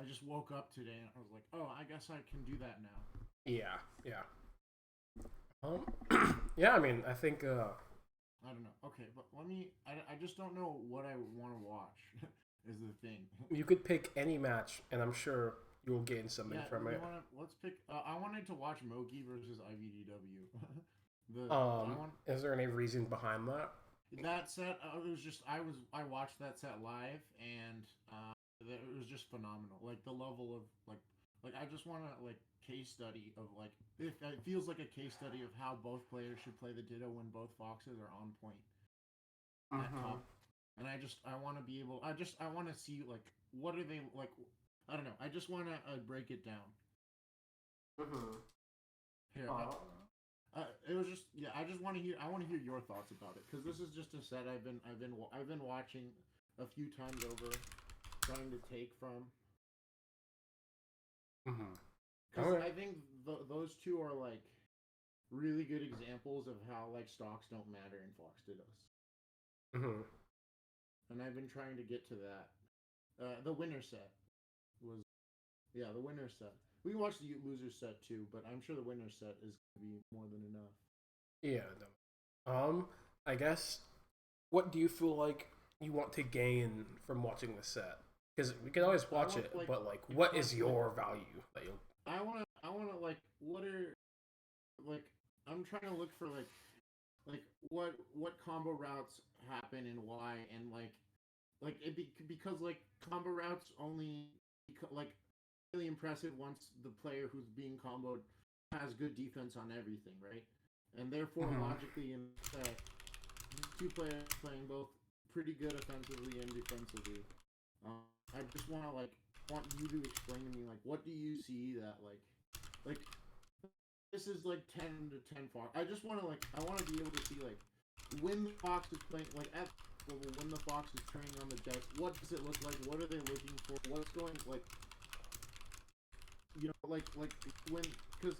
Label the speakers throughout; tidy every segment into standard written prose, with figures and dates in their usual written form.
Speaker 1: just woke up today and I was like, oh, I guess I can do that now.
Speaker 2: Yeah, yeah. Yeah. I mean, I think.
Speaker 1: I don't know. Okay, but let me. I just don't know what I want to watch. Is the thing.
Speaker 2: You could pick any match, and I'm sure you'll gain something
Speaker 1: Yeah,
Speaker 2: from
Speaker 1: you
Speaker 2: it.
Speaker 1: want to? Let's pick. I wanted to watch Mogi versus IVDW. I want
Speaker 2: Is there any reason behind that?
Speaker 1: that set. It was just I watched that set live and it was just phenomenal. Like the level of like I just want to like case study of like it feels like a case study of how both players should play the Ditto when both foxes are on point at
Speaker 2: Mm-hmm.
Speaker 1: top. And I want to be able I want to see like what are they like. I don't know. I just want to break it down.
Speaker 2: Mm-hmm.
Speaker 1: Here, it was just yeah. I just want to hear. I want to hear your thoughts about it because this is just a set I've been watching a few times over, trying to take from.
Speaker 2: Mm-hmm.
Speaker 1: Because
Speaker 2: Okay.
Speaker 1: I think those two are like really good examples of how like stocks don't matter in Fox Dittos,
Speaker 2: Mm-hmm.
Speaker 1: and I've been trying to get to that. The winner set was yeah the winner set. We can watch the loser set too, but I'm sure the winner set is gonna be more than enough.
Speaker 2: Yeah. No. I guess. What do you feel like you want to gain from watching the set? Because we can always
Speaker 1: I
Speaker 2: watch
Speaker 1: want
Speaker 2: it,
Speaker 1: like
Speaker 2: but like,
Speaker 1: I
Speaker 2: what
Speaker 1: want
Speaker 2: is
Speaker 1: like
Speaker 2: your value that you'll?
Speaker 1: I wanna like what are like I'm trying to look for like what combo routes happen and why and because like combo routes only like really impressive once the player who's being comboed has good defense on everything, right? And therefore
Speaker 2: Mm-hmm.
Speaker 1: logically in that two players playing both pretty good offensively and defensively. I just want you to explain to me like what do you see that like this is like 10 to 10 Fox. I just want to I want to be able to see like when the Fox is playing like at level when the Fox is training on the desk. What does it look like? What are they looking for? What's going like like when because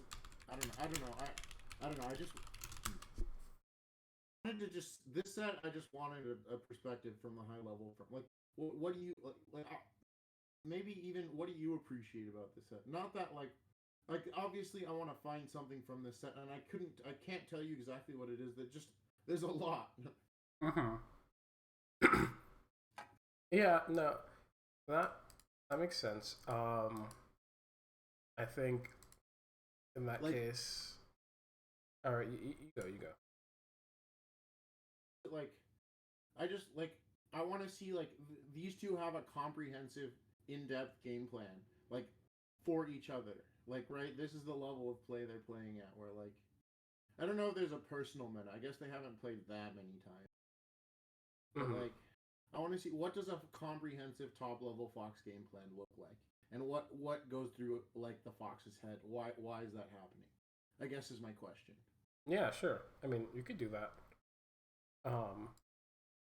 Speaker 1: I don't know I don't know I just wanted to just this set I just wanted a perspective from the high level from like what do you maybe even what do you appreciate about this set? Not that like obviously I want to find something from this set and I can't tell you exactly what it is that just there's a lot.
Speaker 2: Mm-hmm. Yeah. No. That that makes sense. I think in that
Speaker 1: like
Speaker 2: case, all right, you go, you go.
Speaker 1: like I just like I want to see like these two have a comprehensive in-depth game plan like for each other. Like right, this is the level of play they're playing at where like I don't know if there's a personal meta. I guess they haven't played that many times. But
Speaker 2: Mm-hmm.
Speaker 1: like I want to see what does a comprehensive top level Fox game plan look like, and what goes through like the Fox's head. Why is that happening? I guess is my question.
Speaker 2: Yeah, sure. I mean, you could do that. Um,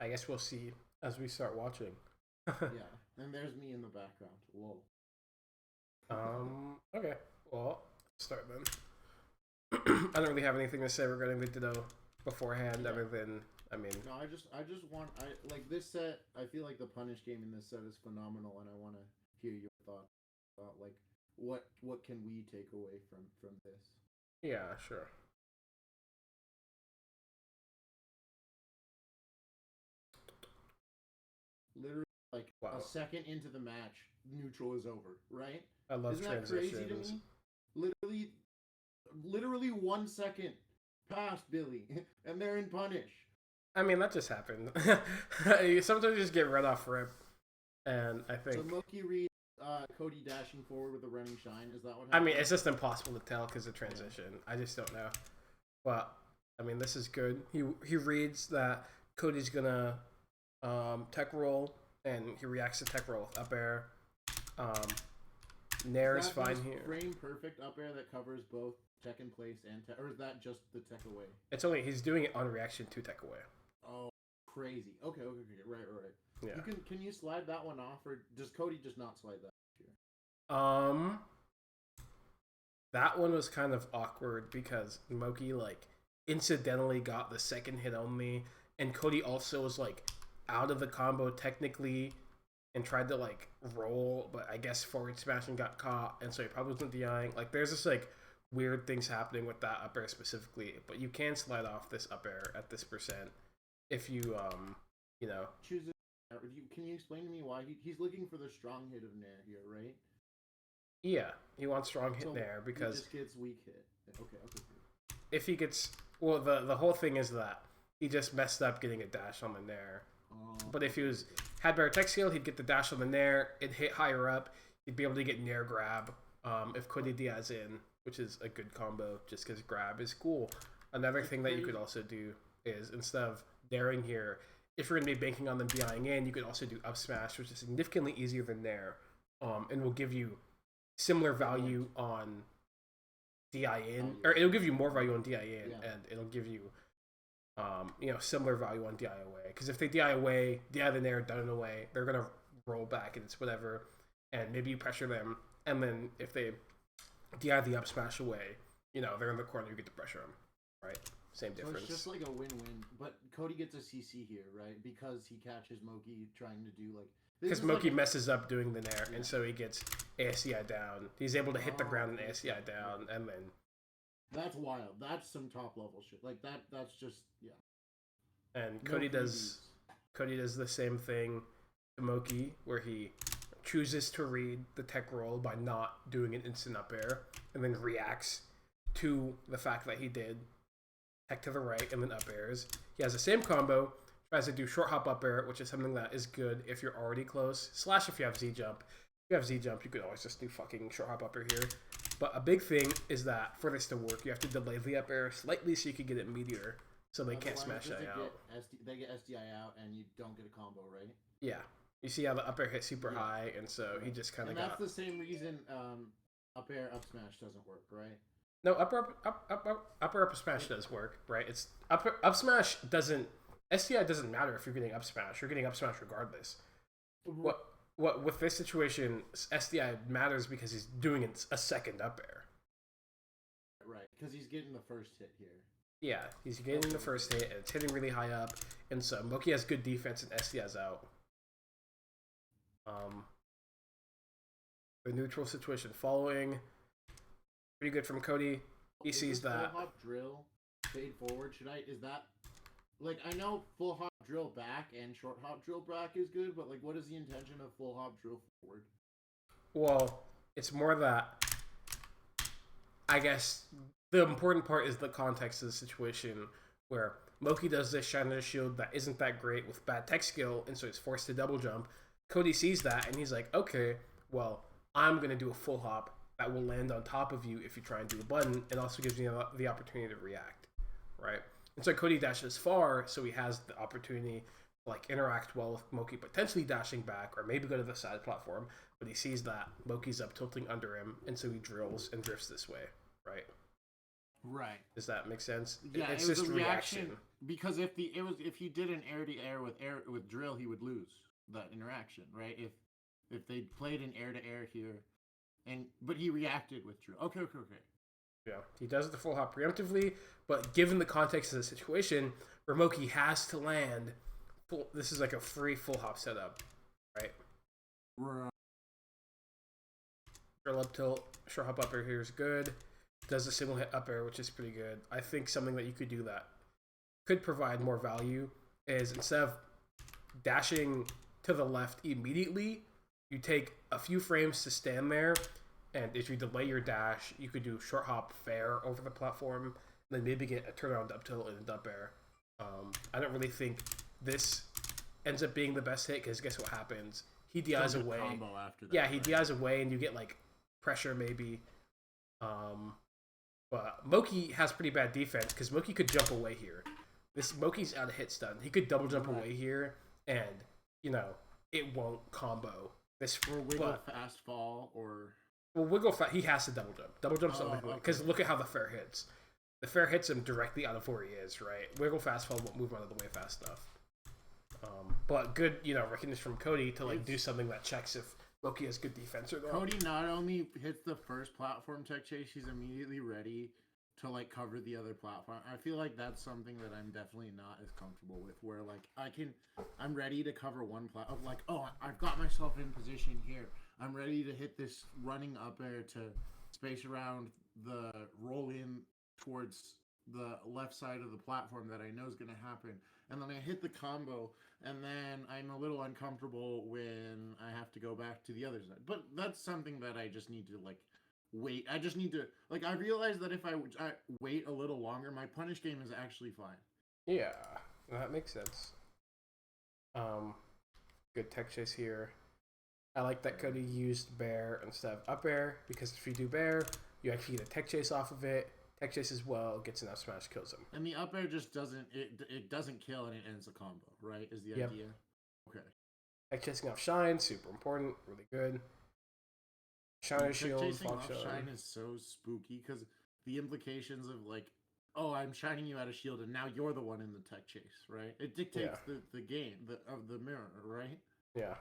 Speaker 2: I guess we'll see as we start watching.
Speaker 1: Yeah, and there's me in the background. Whoa.
Speaker 2: Okay. Well, start then. I don't really have anything to say regarding the Ditto beforehand,
Speaker 1: Yeah.
Speaker 2: other than I mean,
Speaker 1: No, I just want I like this set. I feel like the punish game in this set is phenomenal, and I want to hear your thoughts about like what can we take away from this.
Speaker 2: yeah, sure.
Speaker 1: Literally, like a
Speaker 2: Wow,
Speaker 1: second into the match, neutral is over. Right?
Speaker 2: I love
Speaker 1: Isn't that crazy to
Speaker 2: transitions.
Speaker 1: me? Literally, literally 1 second past Billy, and they're in punish.
Speaker 2: I mean, that just happened. Sometimes you just get run off rip, and I
Speaker 1: So
Speaker 2: think
Speaker 1: Moki reads Cody dashing forward with a running shine. Is that what
Speaker 2: I mean
Speaker 1: happened?
Speaker 2: it's just impossible to tell because of
Speaker 1: Yeah.
Speaker 2: transition. I just don't know. But I mean, this is good. He reads that Cody's gonna tech roll, and he reacts to tech roll with up air. Um,
Speaker 1: Is
Speaker 2: Nair is
Speaker 1: that the
Speaker 2: fine here.
Speaker 1: frame perfect up air that covers both tech in place and tech, or is that just the tech away?
Speaker 2: It's only he's doing it on reaction to tech away.
Speaker 1: Oh, crazy. Okay. Right.
Speaker 2: Yeah.
Speaker 1: Can you slide that one off, or does Cody just not slide that here?
Speaker 2: Um, that one was kind of awkward because Moki like incidentally got the second hit only, and Cody also was like out of the combo technically and tried to like roll, but I guess forward smashing got caught, and so he probably wasn't DIing. Like there's just like weird things happening with that up air specifically, but you can slide off this up air at this percent if you you know
Speaker 1: Choose it. Can you explain to me why he's looking for the strong hit of Nair here, right?
Speaker 2: yeah, he wants strong hit
Speaker 1: So
Speaker 2: there because
Speaker 1: he just gets weak hit. Okay.
Speaker 2: if he gets well, the whole thing is that he just messed up getting a dash on the Nair. But if he had better tech skill, he'd get the dash on the Nair. It'd hit higher up. He'd be able to get Nair grab. If Cody Diaz in, which is a good combo, just because grab is cool. Another thing that you could also do is instead of daring here, if you're going to be banking on them DIing in, you could also do up smash, which is significantly easier than Nair, and will give you similar value on DI in, or it'll give you more value on DI in, and it'll give you similar value on DI away. Because if they DI away, DI the Nair, done away, they're gonna roll back and it's whatever, and maybe you pressure them, and then if they DI the up smash away, they're in the corner, you get to pressure them, right? Same difference.
Speaker 1: So it's just like a win-win, but Cody gets a CC here, right? Because he catches Moki trying to do like.
Speaker 2: Because Moki messes up doing the Nair, and so he gets ASDI down. He's able to hit the ground and ASDI down, and then.
Speaker 1: That's wild. That's some top level shit. Like that. That's just
Speaker 2: And Cody does the same thing to Moki, where he chooses to read the tech roll by not doing an instant up air, and then reacts to the fact that he did tech to the right and then up airs. He has the same combo, tries to do short hop up air, which is something that is good if you're already close. / if you have Z jump. If you have Z jump, you could always just do fucking short hop up air here. But a big thing is that for this to work, you have to delay the up air slightly so you can get it meteor, so they can't smash that out.
Speaker 1: They get SDI out, and you don't get a combo, right?
Speaker 2: Yeah. You see how the up air hit super high, and so he just kind of got...
Speaker 1: And that's the same reason up air up smash doesn't work, right?
Speaker 2: No, up smash does work, right? It's up smash doesn't... SDI doesn't matter if you're getting up smash. You're getting up smash regardless. What with this situation, SDI matters because he's doing a second up air.
Speaker 1: Right, because he's getting the first hit here.
Speaker 2: Yeah, he's getting the first hit, and it's hitting really high up, and so Moki has good defense, and SDI's out. The neutral situation following, pretty good from Cody. He sees that.
Speaker 1: Full hop drill, fade forward. Is that... Like, I know full hop drill back and short hop drill back is good, but, like, what is the intention of full hop drill forward?
Speaker 2: Well, it's more that, I guess, the important part is the context of the situation, where Moki does this shine the shield that isn't that great with bad tech skill, and so he's forced to double jump. Cody sees that, and he's like, okay, well, I'm going to do a full hop that will land on top of you if you try and do the button, and also gives you the opportunity to react, right? And so Cody dashes far, so he has the opportunity to like interact well with Moki potentially dashing back, or maybe go to the side platform, but he sees that Moki's up tilting under him, and so he drills and drifts this way, right?
Speaker 1: Right.
Speaker 2: Does that make sense?
Speaker 1: Yeah,
Speaker 2: it's
Speaker 1: it was
Speaker 2: just
Speaker 1: a reaction. Because if he did an air to air with drill, he would lose that interaction, right? If they played an air to air here, but he reacted with drill. Okay.
Speaker 2: Yeah, he does the full hop preemptively, but given the context of the situation, Moki has to land. This is like a free full hop setup, right? Drill up tilt, short hop up air here is good. Does a single hit up air, which is pretty good. I think something that you could do that could provide more value is instead of dashing to the left immediately, you take a few frames to stand there, and if you delay your dash, you could do short hop fair over the platform, and then maybe get a turnaround up tilt and a up air. I don't really think this ends up being the best hit, because guess what happens? He DIs away.
Speaker 1: Combo after that,
Speaker 2: yeah, he DIs away, and you get like pressure maybe. But Moki has pretty bad defense, because Moki could jump away here. Moki's out of hit stun. He could double jump away here, and it won't combo.
Speaker 1: Or wiggle fast fall, or...
Speaker 2: Well, wiggle fast, he has to double jump. Double jump's the only way, because look at how the fair hits. The fair hits him directly out of where he is, right? Wiggle fast fall won't move out of the way fast enough. But good, recognition from Cody to do something that checks if Moki has good defense or not.
Speaker 1: Cody not only hits the first platform tech chase, he's immediately ready to like cover the other platform. I feel like that's something that I'm definitely not as comfortable with. Where like I'm ready to cover one platform. Like, oh, I've got myself in position here. I'm ready to hit this running up air to space around the roll in towards the left side of the platform that I know is going to happen. And then I hit the combo, and then I'm a little uncomfortable when I have to go back to the other side. But that's something that I just need to like wait. I just need to like. I realize that if I wait a little longer, my punish game is actually fine.
Speaker 2: Yeah, that makes sense. Good tech chase here. I like that Cody used bear instead of up air, because if you do bear, you actually get a tech chase off of it. Tech chase as well, gets an up smash, kills him.
Speaker 1: And the up air just doesn't it doesn't kill, and it ends the combo, right? Is the idea? Okay.
Speaker 2: Tech chasing off shine, super important, really good. Shiner shield,
Speaker 1: chasing
Speaker 2: Fox
Speaker 1: off shine is so spooky because the implications of like, oh, I'm shining you out of shield, and now you're the one in the tech chase, right? It dictates the game of the mirror, right?
Speaker 2: Yeah.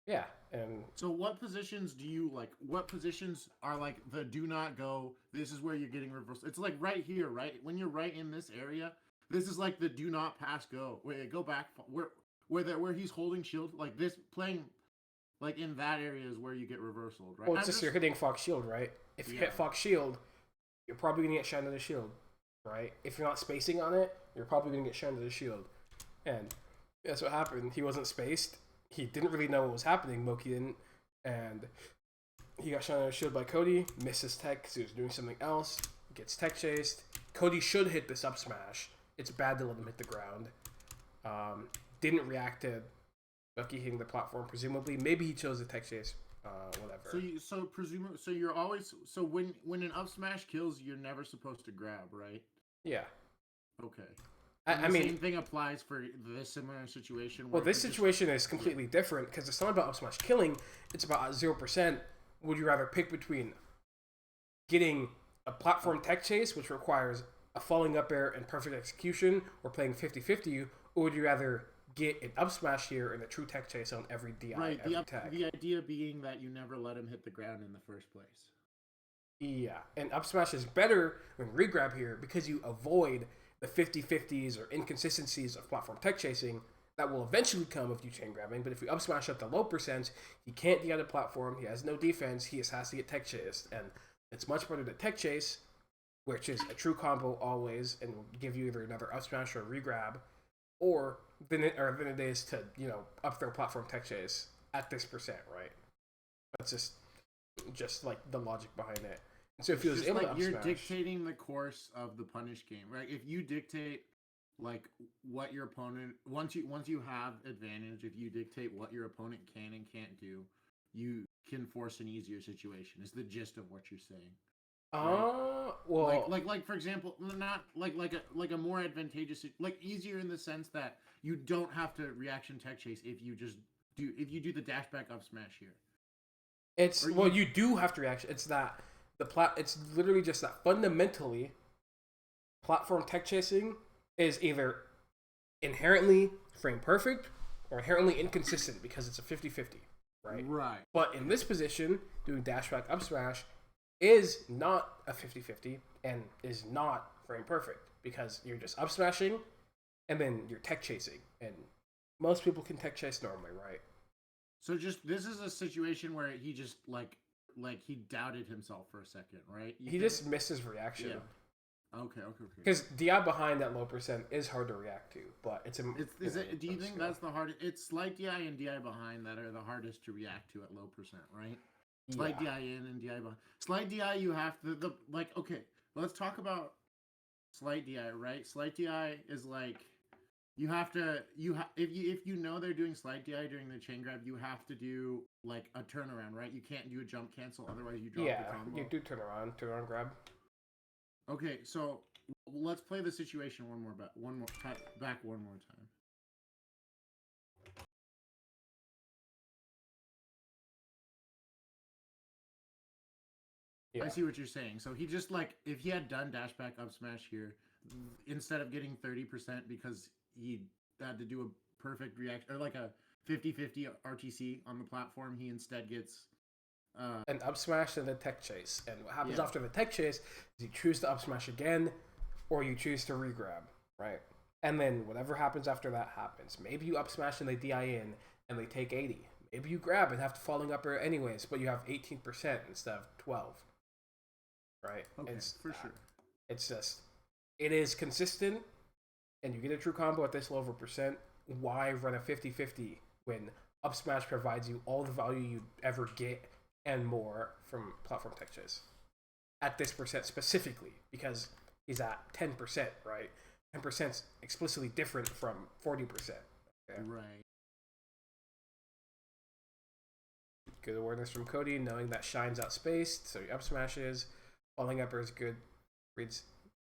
Speaker 2: Yeah, and
Speaker 1: so what positions do you like? What positions are like the do not go? This is where you're getting reversed. It's like right here, right? When you're right in this area, this is like the do not pass go. Wait, go back where he's holding shield. Like this playing, like in that area is where you get reversaled, right?
Speaker 2: Well, it's just you're hitting Fox shield, right? If you hit Fox shield, you're probably gonna get shined to the shield, right? If you're not spacing on it, you're probably gonna get shined to the shield, and that's what happened. He wasn't spaced. He didn't really know what was happening, Moki didn't, and he got shot on his shield by Cody, misses tech because he was doing something else, gets tech chased. Cody should hit this up smash. It's bad to let him hit the ground. Didn't react to Moki hitting the platform, presumably. Maybe he chose the tech chase, whatever.
Speaker 1: So you're always, so when an up smash kills, you're never supposed to grab, right?
Speaker 2: Yeah.
Speaker 1: Okay.
Speaker 2: I mean,
Speaker 1: same thing applies for this similar situation.
Speaker 2: Well, this situation is completely different because it's not about up smash killing. It's about 0%. Would you rather pick between getting a platform tech chase, which requires a falling up air and perfect execution, or playing 50-50, or would you rather get an up smash here and a true tech chase on every DI,
Speaker 1: right,
Speaker 2: every tech?
Speaker 1: The idea being that you never let him hit the ground in the first place.
Speaker 2: Yeah, and up smash is better than regrab here because you avoid the 50-50s or inconsistencies of platform tech chasing that will eventually come if you chain grabbing. But if you up smash at the low percent, he can't DI the platform, he has no defense, he just has to get tech chased. And it's much better to tech chase, which is a true combo always, and will give you either another up smash or regrab, or than it is to, up throw platform tech chase at this percent, right? That's just like the logic behind it. So if he was able to up
Speaker 1: you're
Speaker 2: smash,
Speaker 1: dictating the course of the punish game, right? If you dictate like what your opponent once you have advantage, if you dictate what your opponent can and can't do, you can force an easier situation. Is the gist of what you're saying?
Speaker 2: Right? Well,
Speaker 1: like for example, not like a more advantageous, like easier in the sense that you don't have to reaction tech chase if you do the dash back up smash here.
Speaker 2: You do have to react. It's that. It's literally just that fundamentally, platform tech chasing is either inherently frame perfect or inherently inconsistent because it's a 50-50, right?
Speaker 1: Right.
Speaker 2: But in this position, doing dash back up smash is not a 50-50 and is not frame perfect because you're just up smashing and then you're tech chasing. And most people can tech chase normally, right?
Speaker 1: So this is a situation where he just like he doubted himself for a second, right?
Speaker 2: He just missed his reaction.
Speaker 1: Yeah. Okay.
Speaker 2: Because DI behind that low percent is hard to react to, but do
Speaker 1: you think that's the hardest? It's slight DI and DI behind that are the hardest to react to at low percent, right? Slight DI in and DI behind. Slight DI, you have to okay. Let's talk about slight DI, right? Slight DI is like you have to if you know they're doing slight DI during the chain grab, you have to do like a turnaround, right? You can't do a jump cancel, otherwise you drop the combo.
Speaker 2: You do turn around grab.
Speaker 1: Okay, so let's play the situation one more time. Yeah. I see what you're saying. So he just if he had done dash back up smash here, instead of getting 30% because he had to do a perfect reaction or like a 50-50 RTC on the platform, he instead gets
Speaker 2: an up smash and a tech chase. And what happens
Speaker 1: Yeah.
Speaker 2: after the tech chase is you choose to up smash again, or you choose to regrab, right? And then whatever happens after that happens. Maybe you up smash and they DI in and they take 80. Maybe you grab and have to falling upper anyways, but you have 18% instead of 12. Right?
Speaker 1: Okay, for sure.
Speaker 2: It's just, it is consistent, and you get a true combo at this level percent. Why run a 50-50 when up smash provides you all the value you ever get and more from platform tech chase? At this percent specifically, because he's at 10%, right? 10% is explicitly different from 40%. Okay?
Speaker 1: Right.
Speaker 2: Good awareness from Cody, knowing that Shine's outspaced, so he up smashes. Falling upper is good. Reads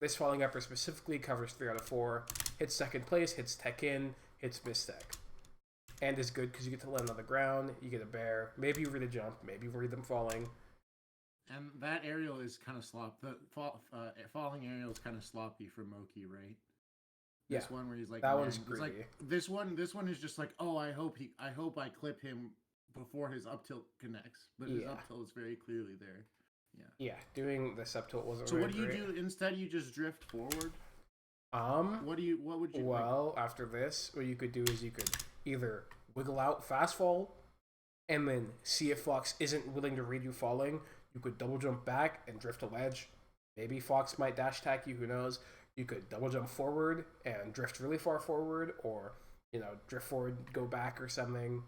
Speaker 2: this falling upper specifically covers 3 out of 4. Hits second place, hits tech in, hits miss tech. And is good because you get to land on the ground, you get a bear, maybe you read a jump, maybe you read them falling.
Speaker 1: And that aerial is kind of the falling aerial is kind of sloppy for Moki, right? This one where he's like,
Speaker 2: that one's greedy.
Speaker 1: Like, this one is just like, oh, I hope I clip him before his up tilt connects, but his up tilt is very clearly there.
Speaker 2: Yeah, doing this up tilt wasn't.
Speaker 1: So
Speaker 2: really
Speaker 1: what do you
Speaker 2: great.
Speaker 1: do instead? You just drift forward. What would you?
Speaker 2: Well, after this, what you could do is you could either wiggle out fast fall, and then see if Fox isn't willing to read you falling. You could double jump back and drift a ledge. Maybe Fox might dash attack you. Who knows? You could double jump forward and drift really far forward, or drift forward, go back, or something.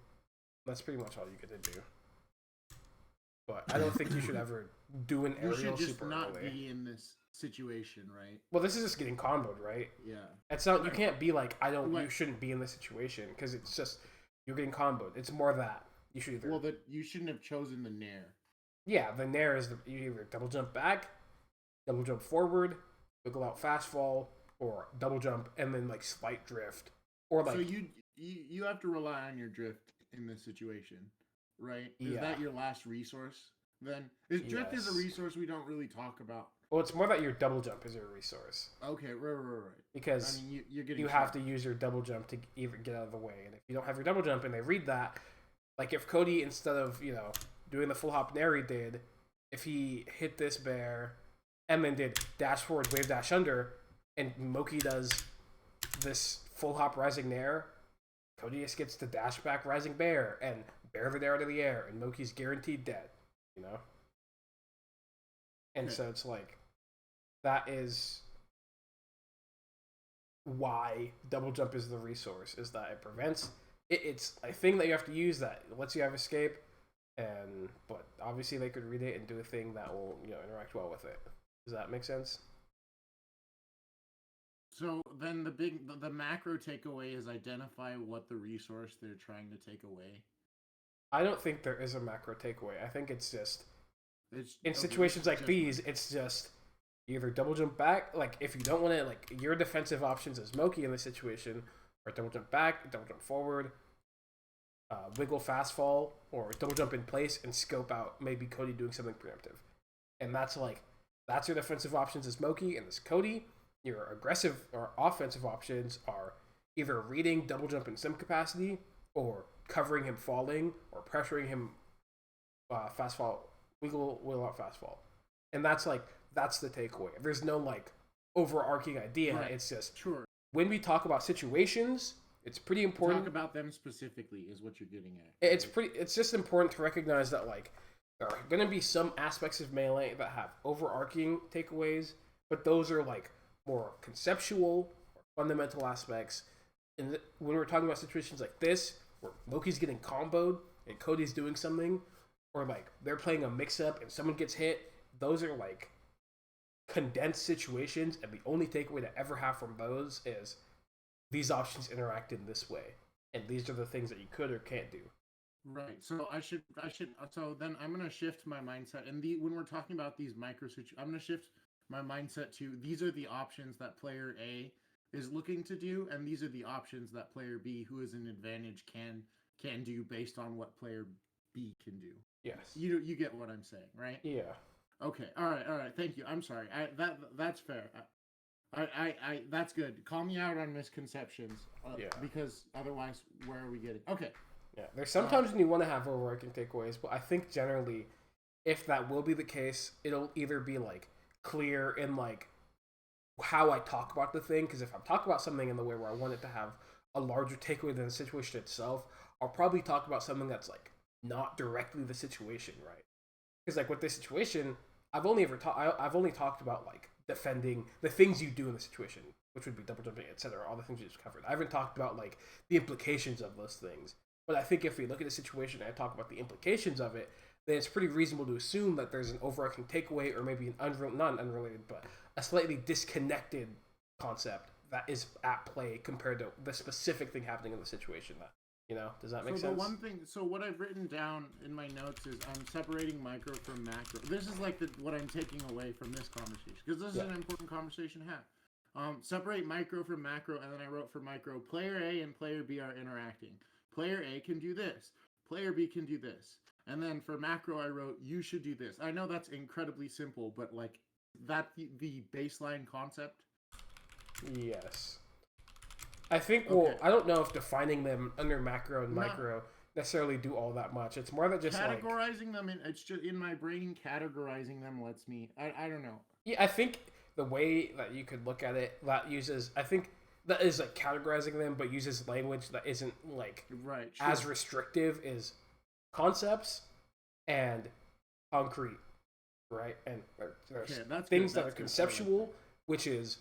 Speaker 2: That's pretty much all you get to do. But I don't think you should ever do an aerial super early. You should just not
Speaker 1: be in this situation, right?
Speaker 2: Well, this is just getting comboed, right?
Speaker 1: Yeah.
Speaker 2: It's not. You can't be like, you shouldn't be in this situation because it's just you're getting comboed. It's more that you should either.
Speaker 1: Well, that you shouldn't have chosen the nair.
Speaker 2: Yeah, the nair is you either double jump back, double jump forward, wiggle out fast fall, or double jump and then like slight drift, or like.
Speaker 1: So you have to rely on your drift in this situation. Right? Is that your last resource? Then drift is a resource we don't really talk about.
Speaker 2: Well, it's more that your double jump is your resource.
Speaker 1: Okay, right.
Speaker 2: Because you have to use your double jump to even get out of the way, and if you don't have your double jump and they read that, like if Cody instead of doing the full hop nair he did, if he hit this bear and then did dash forward, wave dash under, and Moki does this full hop rising nair, Cody just gets to dash back rising bear and bear the nair out of the air, and Moki's guaranteed dead, And so it's like, that is why double jump is the resource, is that it prevents, it's a thing that you have to use that lets you have escape, but obviously they could read it and do a thing that will, interact well with it. Does that make sense?
Speaker 1: So then the macro takeaway is identify what the resource they're trying to take away.
Speaker 2: I don't think there is a macro takeaway. I think it's just in situations like these, it's just you either double jump back, like if you don't want to, like your defensive options as Moki in this situation, or double jump back, double jump forward, wiggle fast fall, or double jump in place and scope out maybe Cody doing something preemptive. And that's your defensive options as Moki, and as Cody, your aggressive or offensive options are either reading double jump in some capacity, or covering him falling, or pressuring him fast fall, wiggle out fast fall. And that's the takeaway. There's no overarching idea. Right. It's just when we talk about situations, it's pretty important.
Speaker 1: Talk about them specifically is what you're getting at.
Speaker 2: It's just important to recognize that there are going to be some aspects of Melee that have overarching takeaways, but those are more conceptual or fundamental aspects. And when we're talking about situations like this, where Moki's getting comboed and Cody's doing something, or they're playing a mix-up and someone gets hit, those are condensed situations, and the only takeaway to ever have from those is these options interact in this way, and these are the things that you could or can't do.
Speaker 1: Right. So so then I'm going to shift my mindset, and when we're talking about these micro situations, I'm going to shift my mindset to these are the options that player A is looking to do, and these are the options that player B, who is an advantage, can do based on what player B can do.
Speaker 2: Yes.
Speaker 1: You get what I'm saying, right?
Speaker 2: Yeah.
Speaker 1: Okay. All right. Thank you. I'm sorry. That's fair. I that's good. Call me out on misconceptions. Because otherwise, where are we getting? Okay.
Speaker 2: Yeah. There's sometimes when you want to have overarching takeaways, but I think generally if that will be the case, it'll either be like clear in like how I talk about the thing. Because if I'm talking about something in the way where I want it to have a larger takeaway than the situation itself, I'll probably talk about something that's like not directly the situation, right? Because like with this situation, I've only talked about like defending the things you do in the situation, which would be double jumping, etc. All the things you just covered. I haven't talked about like the implications of those things. But I think if we look at a situation and I talk about the implications of it, then it's pretty reasonable to assume that there's an overarching takeaway, or maybe not unrelated, but a slightly disconnected concept that is at play compared to the specific thing happening in the situation. That, does that make sense?
Speaker 1: So the one thing, what I've written down in my notes is I'm separating micro from macro. This is like what I'm taking away from this conversation, because this is an important conversation to have. Separate micro from macro, and then I wrote for micro, player A and player B are interacting. Player A can do this. Player B can do this. And then for macro, I wrote, you should do this. I know that's incredibly simple, but like, that's the baseline concept?
Speaker 2: Yes. I think, well, I don't know if defining them under macro and micro necessarily do all that much. It's more than just
Speaker 1: categorizing them. It's just in my brain, categorizing them lets me, I don't know.
Speaker 2: Yeah, I think the way that you could look at it, that is like categorizing them, but uses language that isn't like as restrictive, is concepts and concrete, right? And there's things that are conceptual, which is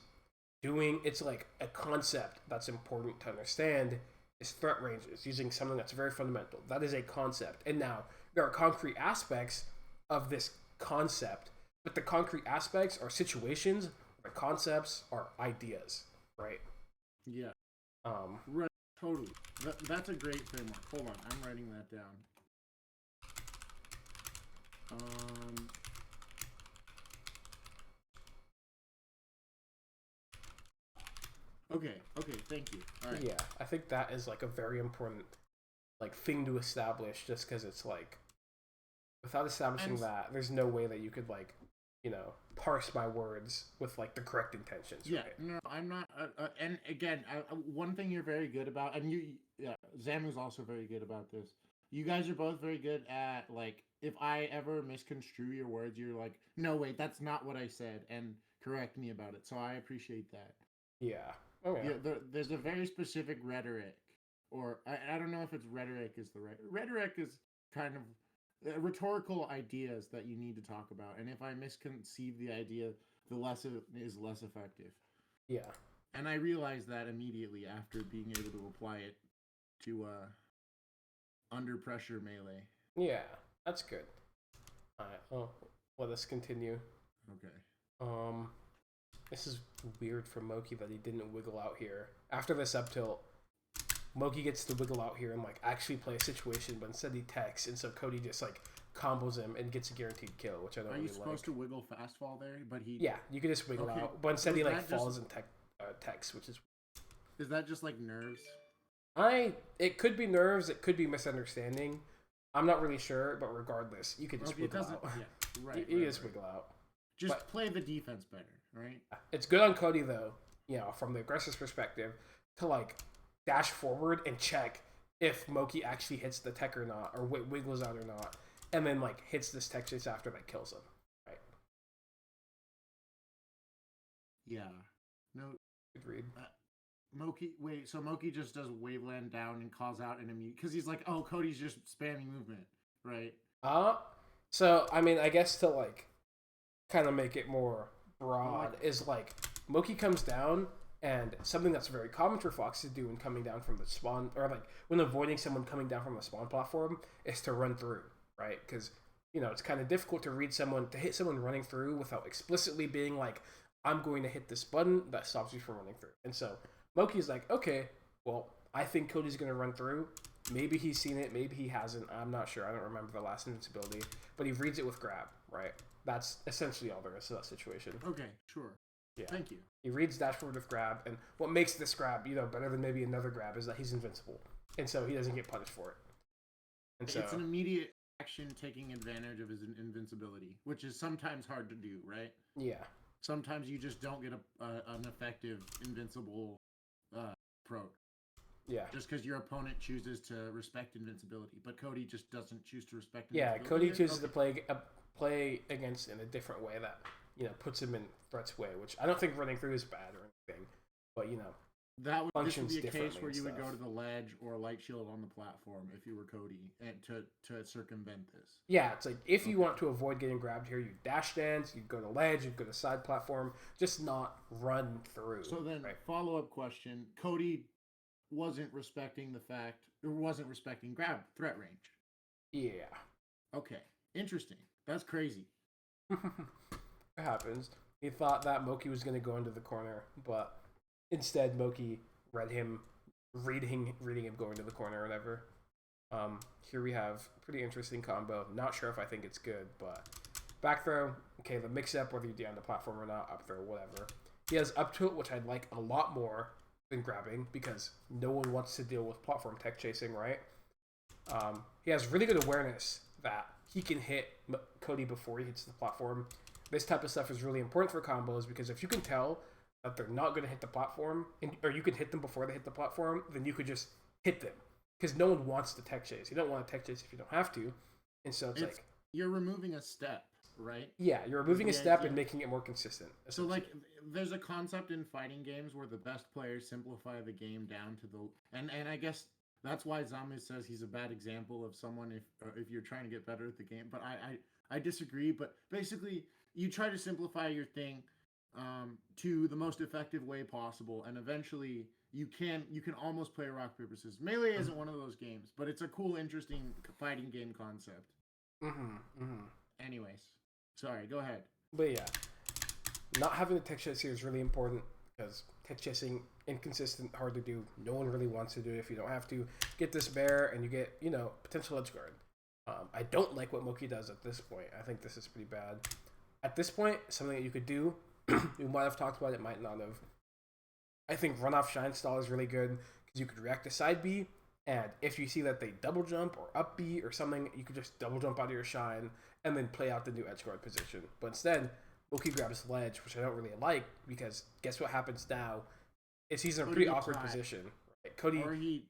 Speaker 2: it's like a concept that's important to understand, is threat ranges, using something that's very fundamental. That is a concept. And now there are concrete aspects of this concept, but the concrete aspects are situations, the concepts are ideas, right?
Speaker 1: Yeah. Right. Totally. That's a great framework. Hold on, I'm writing that down. Okay, thank you. All right.
Speaker 2: Yeah, I think that is like a very important like thing to establish, just because it's like, without establishing that, there's no way that you could like, parse my words with like the correct intentions.
Speaker 1: Yeah,
Speaker 2: right?
Speaker 1: No, I'm not. And again, one thing you're very good about, and Zamu's also very good about this. You guys are both very good at like, if I ever misconstrue your words, you're like, no, wait, that's not what I said, and correct me about it. So I appreciate that.
Speaker 2: Yeah. Oh, yeah.
Speaker 1: There's a very specific rhetoric, or I don't know if it's rhetoric is the right. Rhetoric is kind of rhetorical ideas that you need to talk about, and if I misconceive the idea, the less it is less effective.
Speaker 2: Yeah.
Speaker 1: And I realized that immediately after being able to apply it to under pressure melee.
Speaker 2: Yeah, that's good. All right. Oh, let us continue.
Speaker 1: Okay.
Speaker 2: This is weird for Moki that he didn't wiggle out here. After this up tilt, Moki gets to wiggle out here and like actually play a situation, but instead he techs, and so Cody just like combos him and gets a guaranteed kill, which I don't really like. Are you
Speaker 1: supposed to wiggle fast fall there? But
Speaker 2: yeah, you can just wiggle out, but instead he like falls and techs, which is.
Speaker 1: Is that just like nerves?
Speaker 2: It could be nerves, it could be misunderstanding. I'm not really sure, but regardless, you could just wiggle out.
Speaker 1: Yeah, right.
Speaker 2: You just wiggle out.
Speaker 1: Just play the defense better, right?
Speaker 2: It's good on Cody though, from the aggressor's perspective, to like dash forward and check if Moki actually hits the tech or not, or wiggles out or not, and then like hits this tech chase after that kills him, right?
Speaker 1: Yeah. No.
Speaker 2: Good read.
Speaker 1: So Moki just does waveland down and calls out an immune, because he's like, oh, Cody's just spamming movement, right?
Speaker 2: So I mean, I guess to like kind of make it more broad, is like Moki comes down, and something that's very common for Fox to do when coming down from the spawn, or like when avoiding someone coming down from the spawn platform, is to run through, right? Because it's kind of difficult to hit someone running through without explicitly being like, I'm going to hit this button that stops you from running through. And so Moki's like, okay, well, I think Cody's going to run through. Maybe he's seen it, maybe he hasn't. I'm not sure. I don't remember the last invincibility, but he reads it with grab, right? That's essentially all there is to that situation.
Speaker 1: Okay, sure. Yeah. Thank you.
Speaker 2: He reads dash forward with grab, and what makes this grab, better than maybe another grab is that he's invincible, and so he doesn't get punished for it. And so
Speaker 1: it's an immediate action taking advantage of his invincibility, which is sometimes hard to do, right?
Speaker 2: Yeah.
Speaker 1: Sometimes you just don't get an effective invincible approach.
Speaker 2: Yeah.
Speaker 1: Just because your opponent chooses to respect invincibility, but Cody just doesn't choose to respect invincibility.
Speaker 2: Yeah, Cody chooses to play play against in a different way that, puts him in threat's way, which I don't think running through is bad or anything, but,
Speaker 1: This would
Speaker 2: functions
Speaker 1: be a case where
Speaker 2: differently
Speaker 1: you
Speaker 2: and
Speaker 1: would go
Speaker 2: stuff.
Speaker 1: to the ledge or light shield on the platform if you were Cody, and to circumvent this.
Speaker 2: Yeah, it's like if you want to avoid getting grabbed here, you dash dance, you go to ledge, you go to side platform, just not run through.
Speaker 1: So then,
Speaker 2: right?
Speaker 1: follow-up question: Cody wasn't respecting grab threat range.
Speaker 2: Yeah.
Speaker 1: Okay, interesting. That's crazy.
Speaker 2: It happens. He thought that Moki was going to go into the corner, but instead Moki reading him going to the corner or whatever. Here we have pretty interesting combo. Not sure if I think it's good, but back throw. Okay, the mix up, whether you're down the platform or not, up throw, whatever. He has up tilt, which I'd like a lot more than grabbing because no one wants to deal with platform tech chasing, right? He has really good awareness that he can hit Cody before he hits the platform. This type of stuff is really important for combos because if you can tell that they're not going to hit the platform, or you can hit them before they hit the platform, then you could just hit them. Because no one wants to tech chase. You don't want to tech chase if you don't have to. And so it's like...
Speaker 1: You're removing a step, right?
Speaker 2: Yeah, you're removing a step and making it more consistent.
Speaker 1: So, like, there's a concept in fighting games where the best players simplify the game down to the... And I guess that's why Zamu says he's a bad example of someone if you're trying to get better at the game. But I disagree. But basically, you try to simplify your thing to the most effective way possible, and eventually you can almost play rock paper scissors. Melee isn't one of those games, but it's a cool, interesting fighting game concept. Anyways, sorry, go ahead.
Speaker 2: But yeah, not having the tech chase here is really important because tech chasing inconsistent, hard to do. No one really wants to do it if you don't have to. Get this bear and you get potential edge guard. I don't like what Moki does at this point. I think this is pretty bad. At this point, something that you could do, you might have talked about it, might not have. I think run off shine stall is really good because you could react to side B, and if you see that they double jump or up B or something, you could just double jump out of your shine and then play out the new edge guard position. But instead, Moki grabs ledge, which I don't really like because guess what happens now? Is he's in a pretty awkward position. Right? Cody,
Speaker 1: or he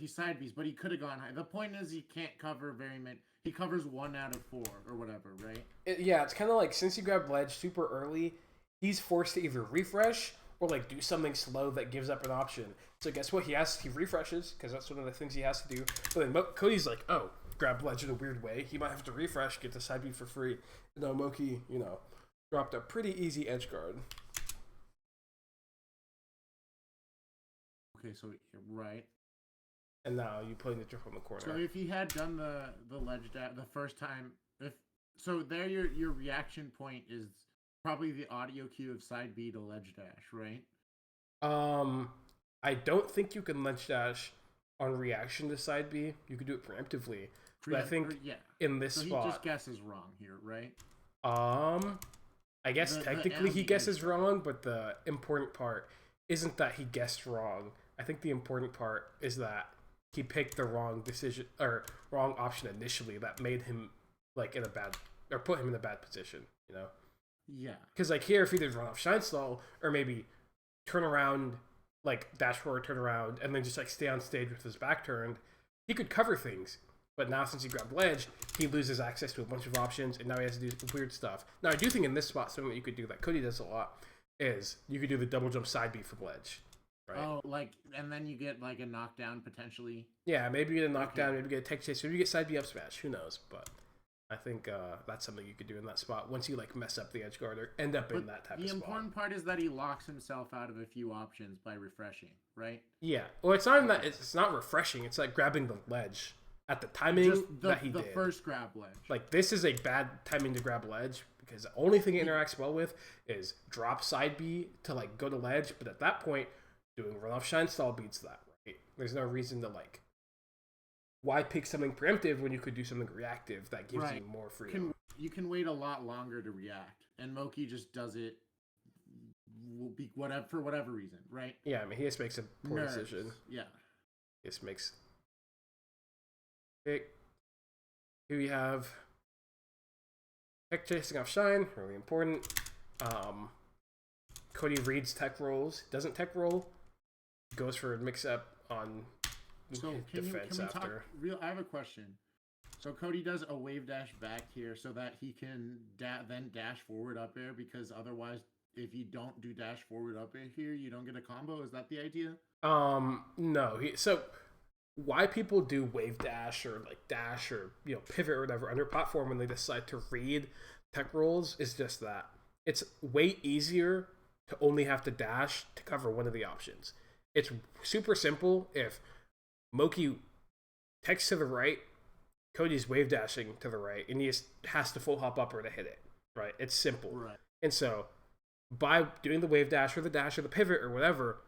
Speaker 1: side B's, but he could have gone high. The point is he can't cover very many. He covers 1 out of 4 or whatever, right?
Speaker 2: It's kind of like since he grabbed ledge super early, he's forced to either refresh or like do something slow that gives up an option. So guess what? He refreshes because that's one of the things he has to do. But then Cody's like, oh, grab ledge in a weird way. He might have to refresh, get the side B for free. No, Moki, dropped a pretty easy edge guard.
Speaker 1: Okay, so right.
Speaker 2: And now you play Ditto from the corner.
Speaker 1: So if he had done the ledge dash the first time, there your reaction point is probably the audio cue of side B to ledge dash, right?
Speaker 2: I don't think you can ledge dash on reaction to side B. You could do it preemptively. But I think in this spot,
Speaker 1: he just guesses wrong here, right?
Speaker 2: I guess technically he guesses wrong, but the important part isn't that he guessed wrong. I think the important part is that he picked the wrong decision or wrong option initially that made him like in a bad or put him in a bad position,
Speaker 1: Yeah.
Speaker 2: Because like here, if he did run off shine stall or maybe turn around, like dash forward, turn around, and then just like stay on stage with his back turned, he could cover things. But now since he grabbed ledge, he loses access to a bunch of options, and now he has to do weird stuff. Now I do think in this spot, something that you could do that Cody does a lot is you could do the double jump side B from ledge. Right.
Speaker 1: Oh, and then you get like a knockdown potentially.
Speaker 2: Yeah, maybe you get a knockdown, maybe you get a tech chase, maybe you get side B up smash. Who knows? But I think that's something you could do in that spot once you like mess up the edge guard or end up in that type of spot.
Speaker 1: The important part is that he locks himself out of a few options by refreshing, right?
Speaker 2: Yeah. Well, it's not that it's not refreshing. It's like grabbing the ledge at the timing that he did.
Speaker 1: The first grab ledge.
Speaker 2: Like this is a bad timing to grab ledge because the only thing it interacts well with is drop side B to like go to ledge, but at that point, doing run off shine stall beats that, right? There's no reason to like why pick something preemptive when you could do something reactive that gives you more freedom.
Speaker 1: You can wait a lot longer to react, and Moki just does it for whatever reason, right?
Speaker 2: Yeah, I mean he just makes a poor decision.
Speaker 1: Yeah,
Speaker 2: he just makes. Okay. Here we have tech chasing off shine, really important. Cody reads tech rolls, doesn't tech roll, goes for a mix up on defense after.
Speaker 1: I have a question. So Cody does a wave dash back here so that he can then dash forward up air, because otherwise, if you don't do dash forward up air here, you don't get a combo. Is that the idea?
Speaker 2: No. So why people do wave dash or like dash or pivot or whatever under platform when they decide to read tech rolls is just that it's way easier to only have to dash to cover one of the options. It's super simple if Moki techs to the right, Cody's wave dashing to the right, and he just has to full hop upper to hit it. Right? It's simple.
Speaker 1: Right.
Speaker 2: And so by doing the wave dash or the pivot or whatever,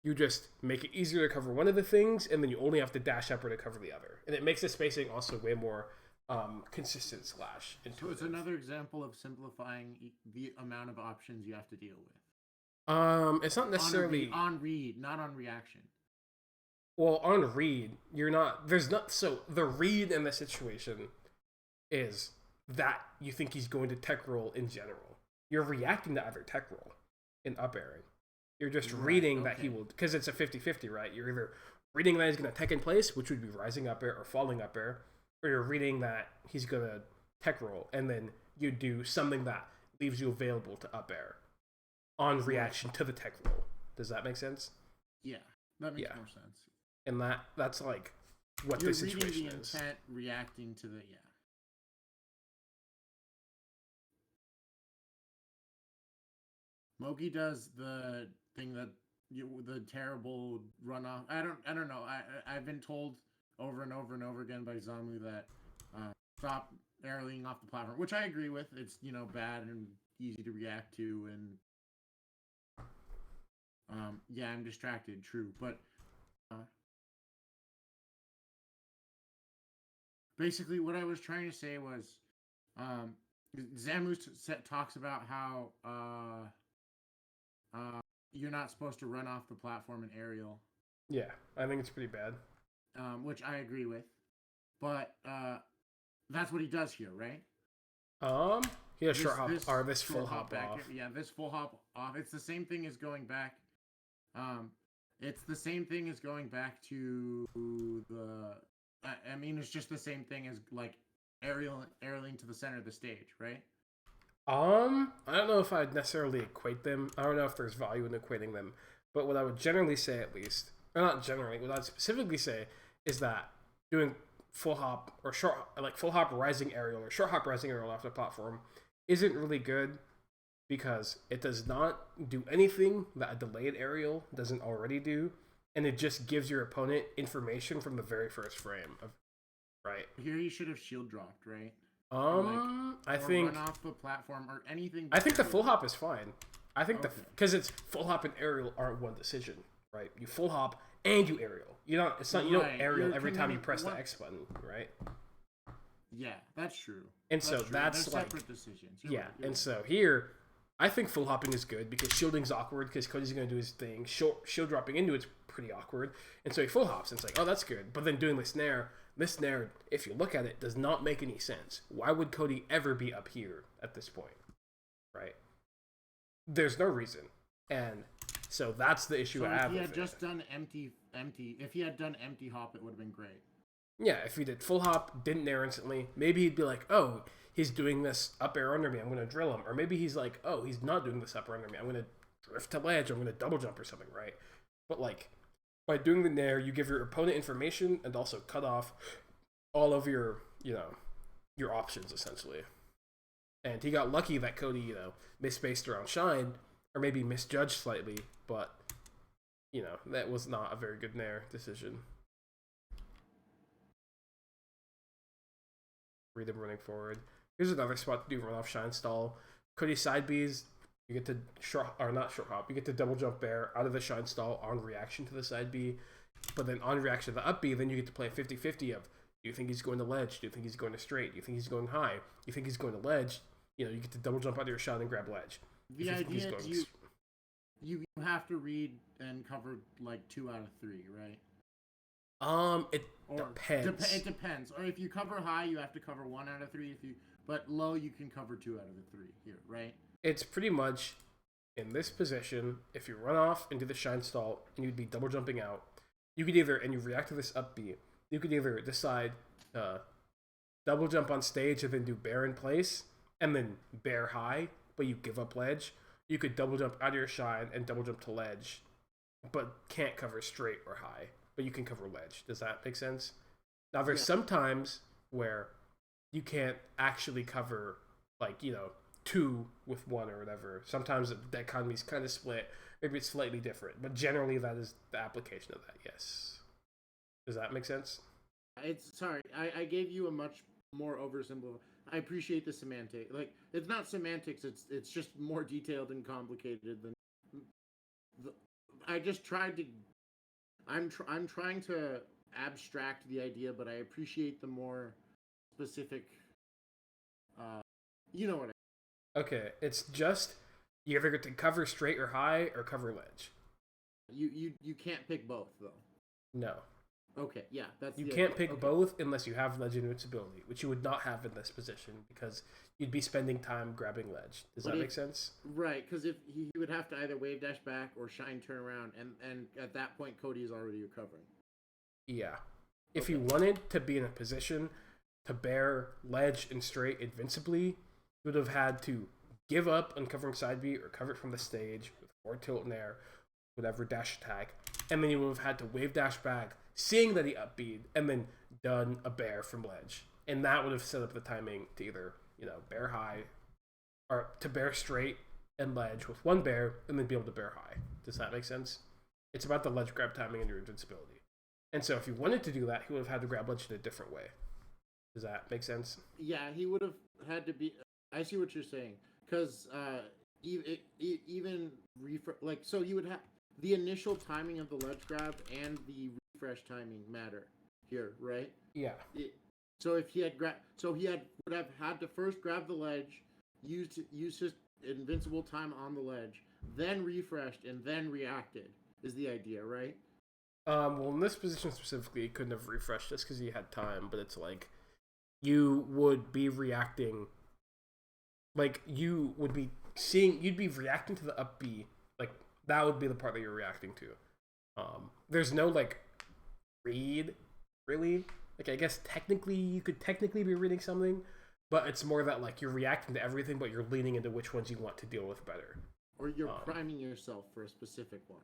Speaker 2: you just make it easier to cover one of the things, and then you only have to dash upper to cover the other. And it makes the spacing also way more consistent slash intuitive.
Speaker 1: So it's another example of simplifying the amount of options you have to deal
Speaker 2: with. It's not necessarily
Speaker 1: on read, not on reaction.
Speaker 2: Well, on read, you're not. There's not. So the read in the situation is that you think he's going to tech roll in general. You're reacting to either tech roll in up airing. You're just reading that he will, because it's a 50-50, right? You're either reading that he's going to tech in place, which would be rising up air or falling up air, or you're reading that he's going to tech roll, and then you do something that leaves you available to up air on reaction to the tech roll. Does that make sense?
Speaker 1: Yeah, that makes more sense.
Speaker 2: And that's like what
Speaker 1: you're
Speaker 2: the situation
Speaker 1: reading the
Speaker 2: is.
Speaker 1: Intent, reacting to the Mogi does the thing that the terrible runoff. I don't know. I've been told over and over and over again by Zamu that stop airling off the platform, which I agree with. It's bad and easy to react to, and yeah, I'm distracted. True, but basically what I was trying to say was Zamu talks about how you're not supposed to run off the platform in aerial.
Speaker 2: Yeah, I think it's pretty bad.
Speaker 1: Which I agree with, but that's what he does here, right?
Speaker 2: He has short hop or this full hop
Speaker 1: back
Speaker 2: off.
Speaker 1: Here. Yeah, this full hop off. It's the same thing as going back. It's the same thing as going back to the. I mean, it's just the same thing as like aerialing to the center of the stage, right?
Speaker 2: I don't know if I'd necessarily equate them. I don't know if there's value in equating them. But what I would generally say, at least, or not generally, what I'd specifically say is that doing full hop or full hop rising aerial or short hop rising aerial off the platform isn't really good because it does not do anything that a delayed aerial doesn't already do, and it just gives your opponent information from the very first frame of, right?
Speaker 1: Here you should have shield dropped, right?
Speaker 2: I think
Speaker 1: run off the platform or anything.
Speaker 2: I think the full hop is fine. I think because it's full hop and aerial aren't one decision, right? You full hop and you aerial. You don't. It's not. You don't aerial every time you press the X button, right?
Speaker 1: Yeah, that's true.
Speaker 2: And so that's
Speaker 1: They're
Speaker 2: like
Speaker 1: separate decisions.
Speaker 2: You're right. So here, I think full hopping is good because shielding's awkward because Cody's going to do his thing. Shield dropping into it's pretty awkward, and so he full hops. And it's like, oh, that's good. But then doing this snare, if you look at it, does not make any sense. Why would Cody ever be up here at this point, right? There's no reason, and so that's the issue I have.
Speaker 1: If he had just done empty. If he had done empty hop, it would have been great.
Speaker 2: Yeah, if he did full hop, didn't air instantly, maybe he'd be like, oh, he's doing this up air under me, I'm going to drill him. Or maybe he's like, oh, he's not doing this up air under me, I'm going to drift to ledge, I'm going to double jump or something, right? But like, by doing the nair, you give your opponent information and also cut off all of your, your options, essentially. And he got lucky that Cody, misspaced around Shine, or maybe misjudged slightly, but, that was not a very good nair decision. Read him running forward. Here's another spot to do run off Shine stall. Cody side Bs, you get to not short hop, you get to double jump bear out of the Shine stall on reaction to the side B, but then on reaction to the up B, then you get to play a 50-50 of, do you think he's going to ledge? Do you think he's going to straight? Do you think he's going high? Do you think he's going to ledge? You get to double jump out of your shot and grab ledge.
Speaker 1: The idea is you have to read and cover like 2 out of 3, right?
Speaker 2: It depends.
Speaker 1: It depends. Or if you cover high, you have to cover 1 out of 3. But low, you can cover 2 out of the 3 here, right?
Speaker 2: It's pretty much in this position. If you run off and do the Shine stall and you'd be double jumping out, you could either, and you react to this up B, you could either decide double jump on stage and then do bear in place, and then bear high, but you give up ledge. You could double jump out of your shine and double jump to ledge, but can't cover straight or high, but you can cover ledge. Does that make sense? Now, there's some times where you can't actually cover, like, you know, 2 with 1 or whatever. Sometimes the dichotomy's kind of split. Maybe it's slightly different, but generally that is the application of that, yes. Does that make sense?
Speaker 1: Sorry, I gave you a much more oversimplified. I appreciate the semantic. Like, it's not semantics. It's just more detailed and complicated than. I just tried to. I'm trying to abstract the idea, but I appreciate the more specific. You know what?
Speaker 2: Okay, it's just you either get to cover straight or high or cover ledge.
Speaker 1: You can't pick both though.
Speaker 2: No.
Speaker 1: Okay, yeah, that's
Speaker 2: you can't pick both unless you have ledge invincibility, which you would not have in this position because you'd be spending time grabbing ledge. Does that make sense?
Speaker 1: Right, because if he would have to either wave dash back or shine turn around, and at that point Cody is already recovering.
Speaker 2: Yeah, if you wanted to be in a position to bear ledge and straight invincibly, you would have had to give up on covering side B or cover it from the stage with forward tilt in air, whatever dash attack, and then you would have had to wave dash back, seeing that he up-B'd, and then done a bear from ledge. And that would have set up the timing to either, you know, bear high, or to bear straight and ledge with 1 bear, and then be able to bear high. Does that make sense? It's about the ledge grab timing and your invincibility. And so if you wanted to do that, he would have had to grab ledge in a different way. Does that make sense?
Speaker 1: Yeah, he would have had to be... I see what you're saying. Because even... so you would have... The initial timing of the ledge grab and the refresh timing matter here, right?
Speaker 2: Yeah.
Speaker 1: So if he had would have had to first grab the ledge, use his invincible time on the ledge, then refreshed and then reacted. Is the idea, right?
Speaker 2: Well, in this position specifically, he couldn't have refreshed just because he had time. But it's like you would be reacting. Like you would be seeing, you'd be reacting to the up B. Like that would be the part that you're reacting to. There's no like read really. Like I guess technically you could technically be reading something, but it's more that like you're reacting to everything, but you're leaning into which ones you want to deal with better.
Speaker 1: Or you're priming yourself for a specific one.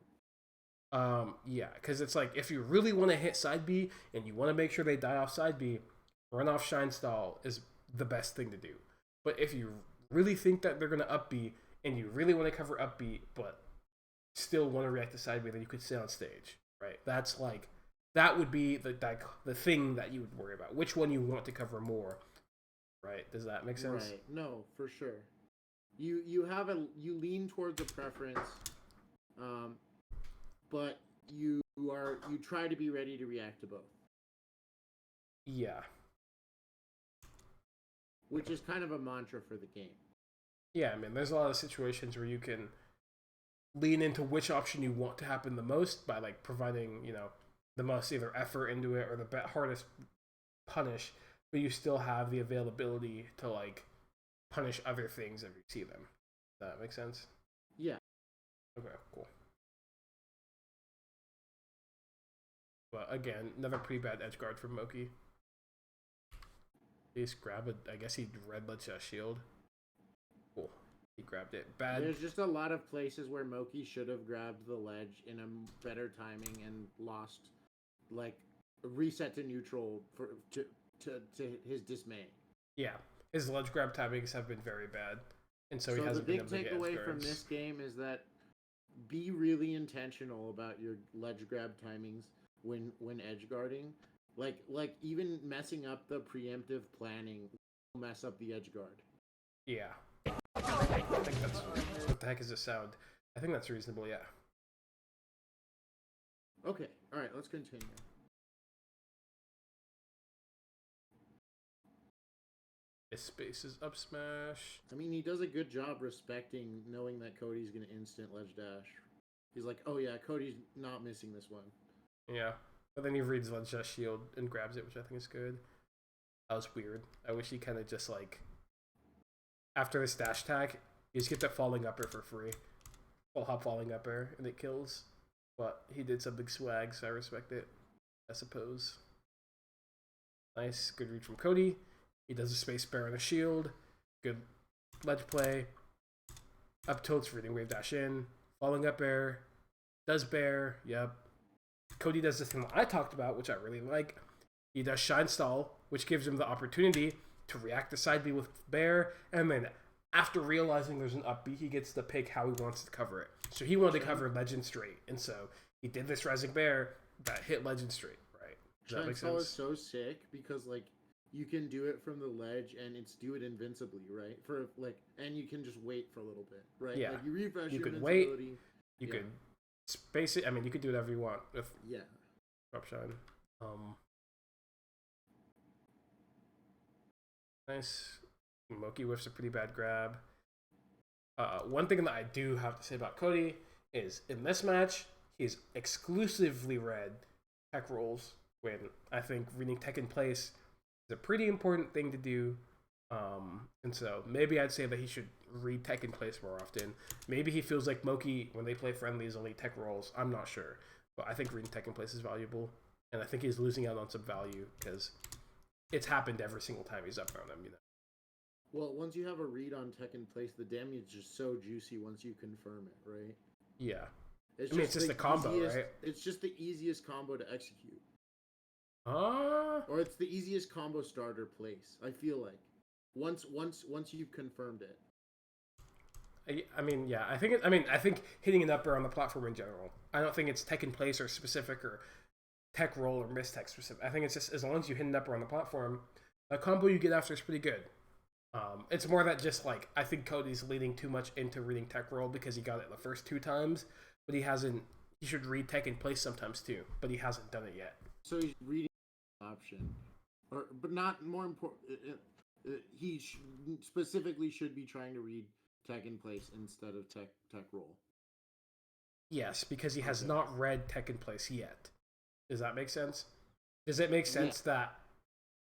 Speaker 2: Yeah, because it's like if you really want to hit side B and you want to make sure they die off side B, run off shine stall is the best thing to do. But if you really think that they're gonna up B and you really want to cover up B, but still want to react to side B, then you could stay on stage, right? That's like that would be the thing that you would worry about. Which one you want to cover more, right? Does that make sense?
Speaker 1: Right. No, for sure. You lean towards a preference, but you try to be ready to react to both.
Speaker 2: Yeah.
Speaker 1: Which is kind of a mantra for the game.
Speaker 2: Yeah, I mean, there's a lot of situations where you can lean into which option you want to happen the most by like providing, you know, the most either effort into it or the hardest punish, but you still have the availability to like punish other things if you see them. Does that make sense?
Speaker 1: Yeah.
Speaker 2: Okay, cool. But again, another pretty bad edge guard from Moki. Please grab it. I guess he red ledge shield. Cool. He grabbed it. Bad.
Speaker 1: There's just a lot of places where Moki should have grabbed the ledge in a better timing and lost, like, reset to neutral to his dismay.
Speaker 2: Yeah, his ledge grab timings have been very bad, and so he hasn't been able to get edge guards.
Speaker 1: The big takeaway from this game is that be really intentional about your ledge grab timings when edge guarding. Like even messing up the preemptive planning will mess up the edge guard.
Speaker 2: Yeah. I think that's... What the heck is this sound? I think that's reasonable, yeah.
Speaker 1: Okay, alright, let's continue.
Speaker 2: His space is up smash.
Speaker 1: I mean, he does a good job respecting knowing that Cody's going to instant ledge dash. He's like, oh yeah, Cody's not missing this one.
Speaker 2: Yeah. But then he reads ledge dash shield and grabs it, which I think is good. That was weird. I wish he kind of just like... After his dash tag, you just get that falling upper for free. Full hop falling upper, and it kills. But he did some big swag, so I respect it, I suppose. Nice, good read from Cody. He does a space bear on a shield. Good ledge play. Up tilts, reading wave dash in. Falling up air. Does bear. Yep. Cody does the thing that I talked about, which I really like. He does shine stall, which gives him the opportunity to react to side B with bear, and then after realizing there's an up B, he gets to pick how he wants to cover it. So he wanted to cover legend straight, and so he did this rising bear that hit legend straight, right? Does that make sense?
Speaker 1: Is so sick because like you can do it from the ledge and do it invincibly, right? For like, and you can just wait for a little bit, right?
Speaker 2: Yeah.
Speaker 1: Like you refresh
Speaker 2: You
Speaker 1: your
Speaker 2: could wait.
Speaker 1: invincibility.
Speaker 2: You could space it. I mean, you could do whatever you want with drop shine. Nice. Moki whiffs a pretty bad grab. One thing that I do have to say about Cody is in this match, he's exclusively read tech rolls when I think reading tech in place is a pretty important thing to do. And so maybe I'd say that he should read tech in place more often. Maybe he feels like Moki, when they play friendly, is only tech rolls. I'm not sure. But I think reading tech in place is valuable. And I think he's losing out on some value because it's happened every single time he's up around him, you know.
Speaker 1: Well, once you have a read on tech in place, the damage is just so juicy once you confirm it, right?
Speaker 2: Yeah.
Speaker 1: It's
Speaker 2: just a combo, right?
Speaker 1: It's just the easiest combo to execute.
Speaker 2: Or
Speaker 1: it's the easiest combo starter place, I feel like. Once you've confirmed it.
Speaker 2: I think hitting an up air on the platform in general. I don't think it's tech in place or specific or tech roll or miss tech specific. I think it's just as long as you hit an up air on the platform, the combo you get after is pretty good. It's more that just like I think Cody's leaning too much into reading tech roll because he got it the first 2 times, but he hasn't. He should read tech in place sometimes too, but he hasn't done it yet.
Speaker 1: So he's reading option, but not more important. He specifically should be trying to read tech in place instead of tech roll.
Speaker 2: Yes, because he has not read tech in place yet. Does that make sense? Does it make sense that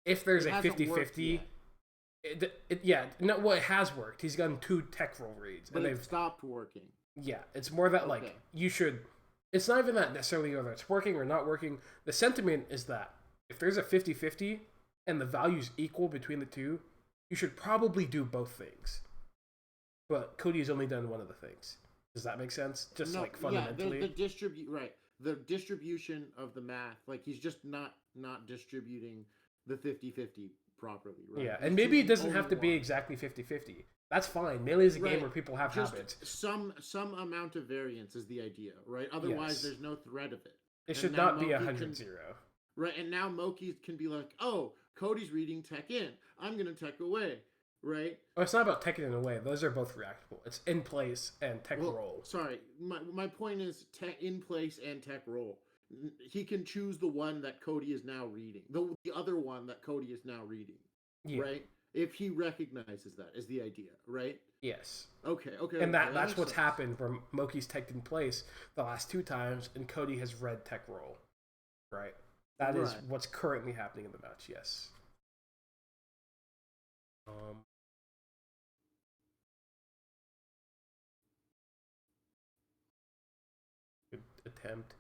Speaker 2: if there's a 50-50... it has worked. He's gotten 2 tech roll reads.
Speaker 1: But they've stopped working.
Speaker 2: Yeah, it's more that, like, you should... It's not even that necessarily whether it's working or not working. The sentiment is that if there's a 50-50 and the value's equal between the two, you should probably do both things. But Cody's only done one of the things. Does that make sense? Just, fundamentally?
Speaker 1: The distribution of the math. Like, he's just not distributing the 50-50 properly, right?
Speaker 2: Yeah, and maybe it doesn't have to be exactly 50-50. That's fine. Melee is a game where people have habits.
Speaker 1: Some amount of variance is the idea, right? Otherwise, there's no threat of it.
Speaker 2: It should not be 100-0.
Speaker 1: Right, and now Moki can be like, oh, Cody's reading tech in. I'm going to tech away, right?
Speaker 2: Oh, it's not about tech in away. Those are both reactable. It's in place and tech roll.
Speaker 1: Sorry, my point is tech in place and tech roll. He can choose the one that Cody is now reading. The other one that Cody is now reading, right? If he recognizes that is the idea, right?
Speaker 2: Yes.
Speaker 1: Okay.
Speaker 2: And that's what's happened where Moki's teched in place the last 2 times, and Cody has read tech roll, right? That is what's currently happening in the match, yes. Good attempt.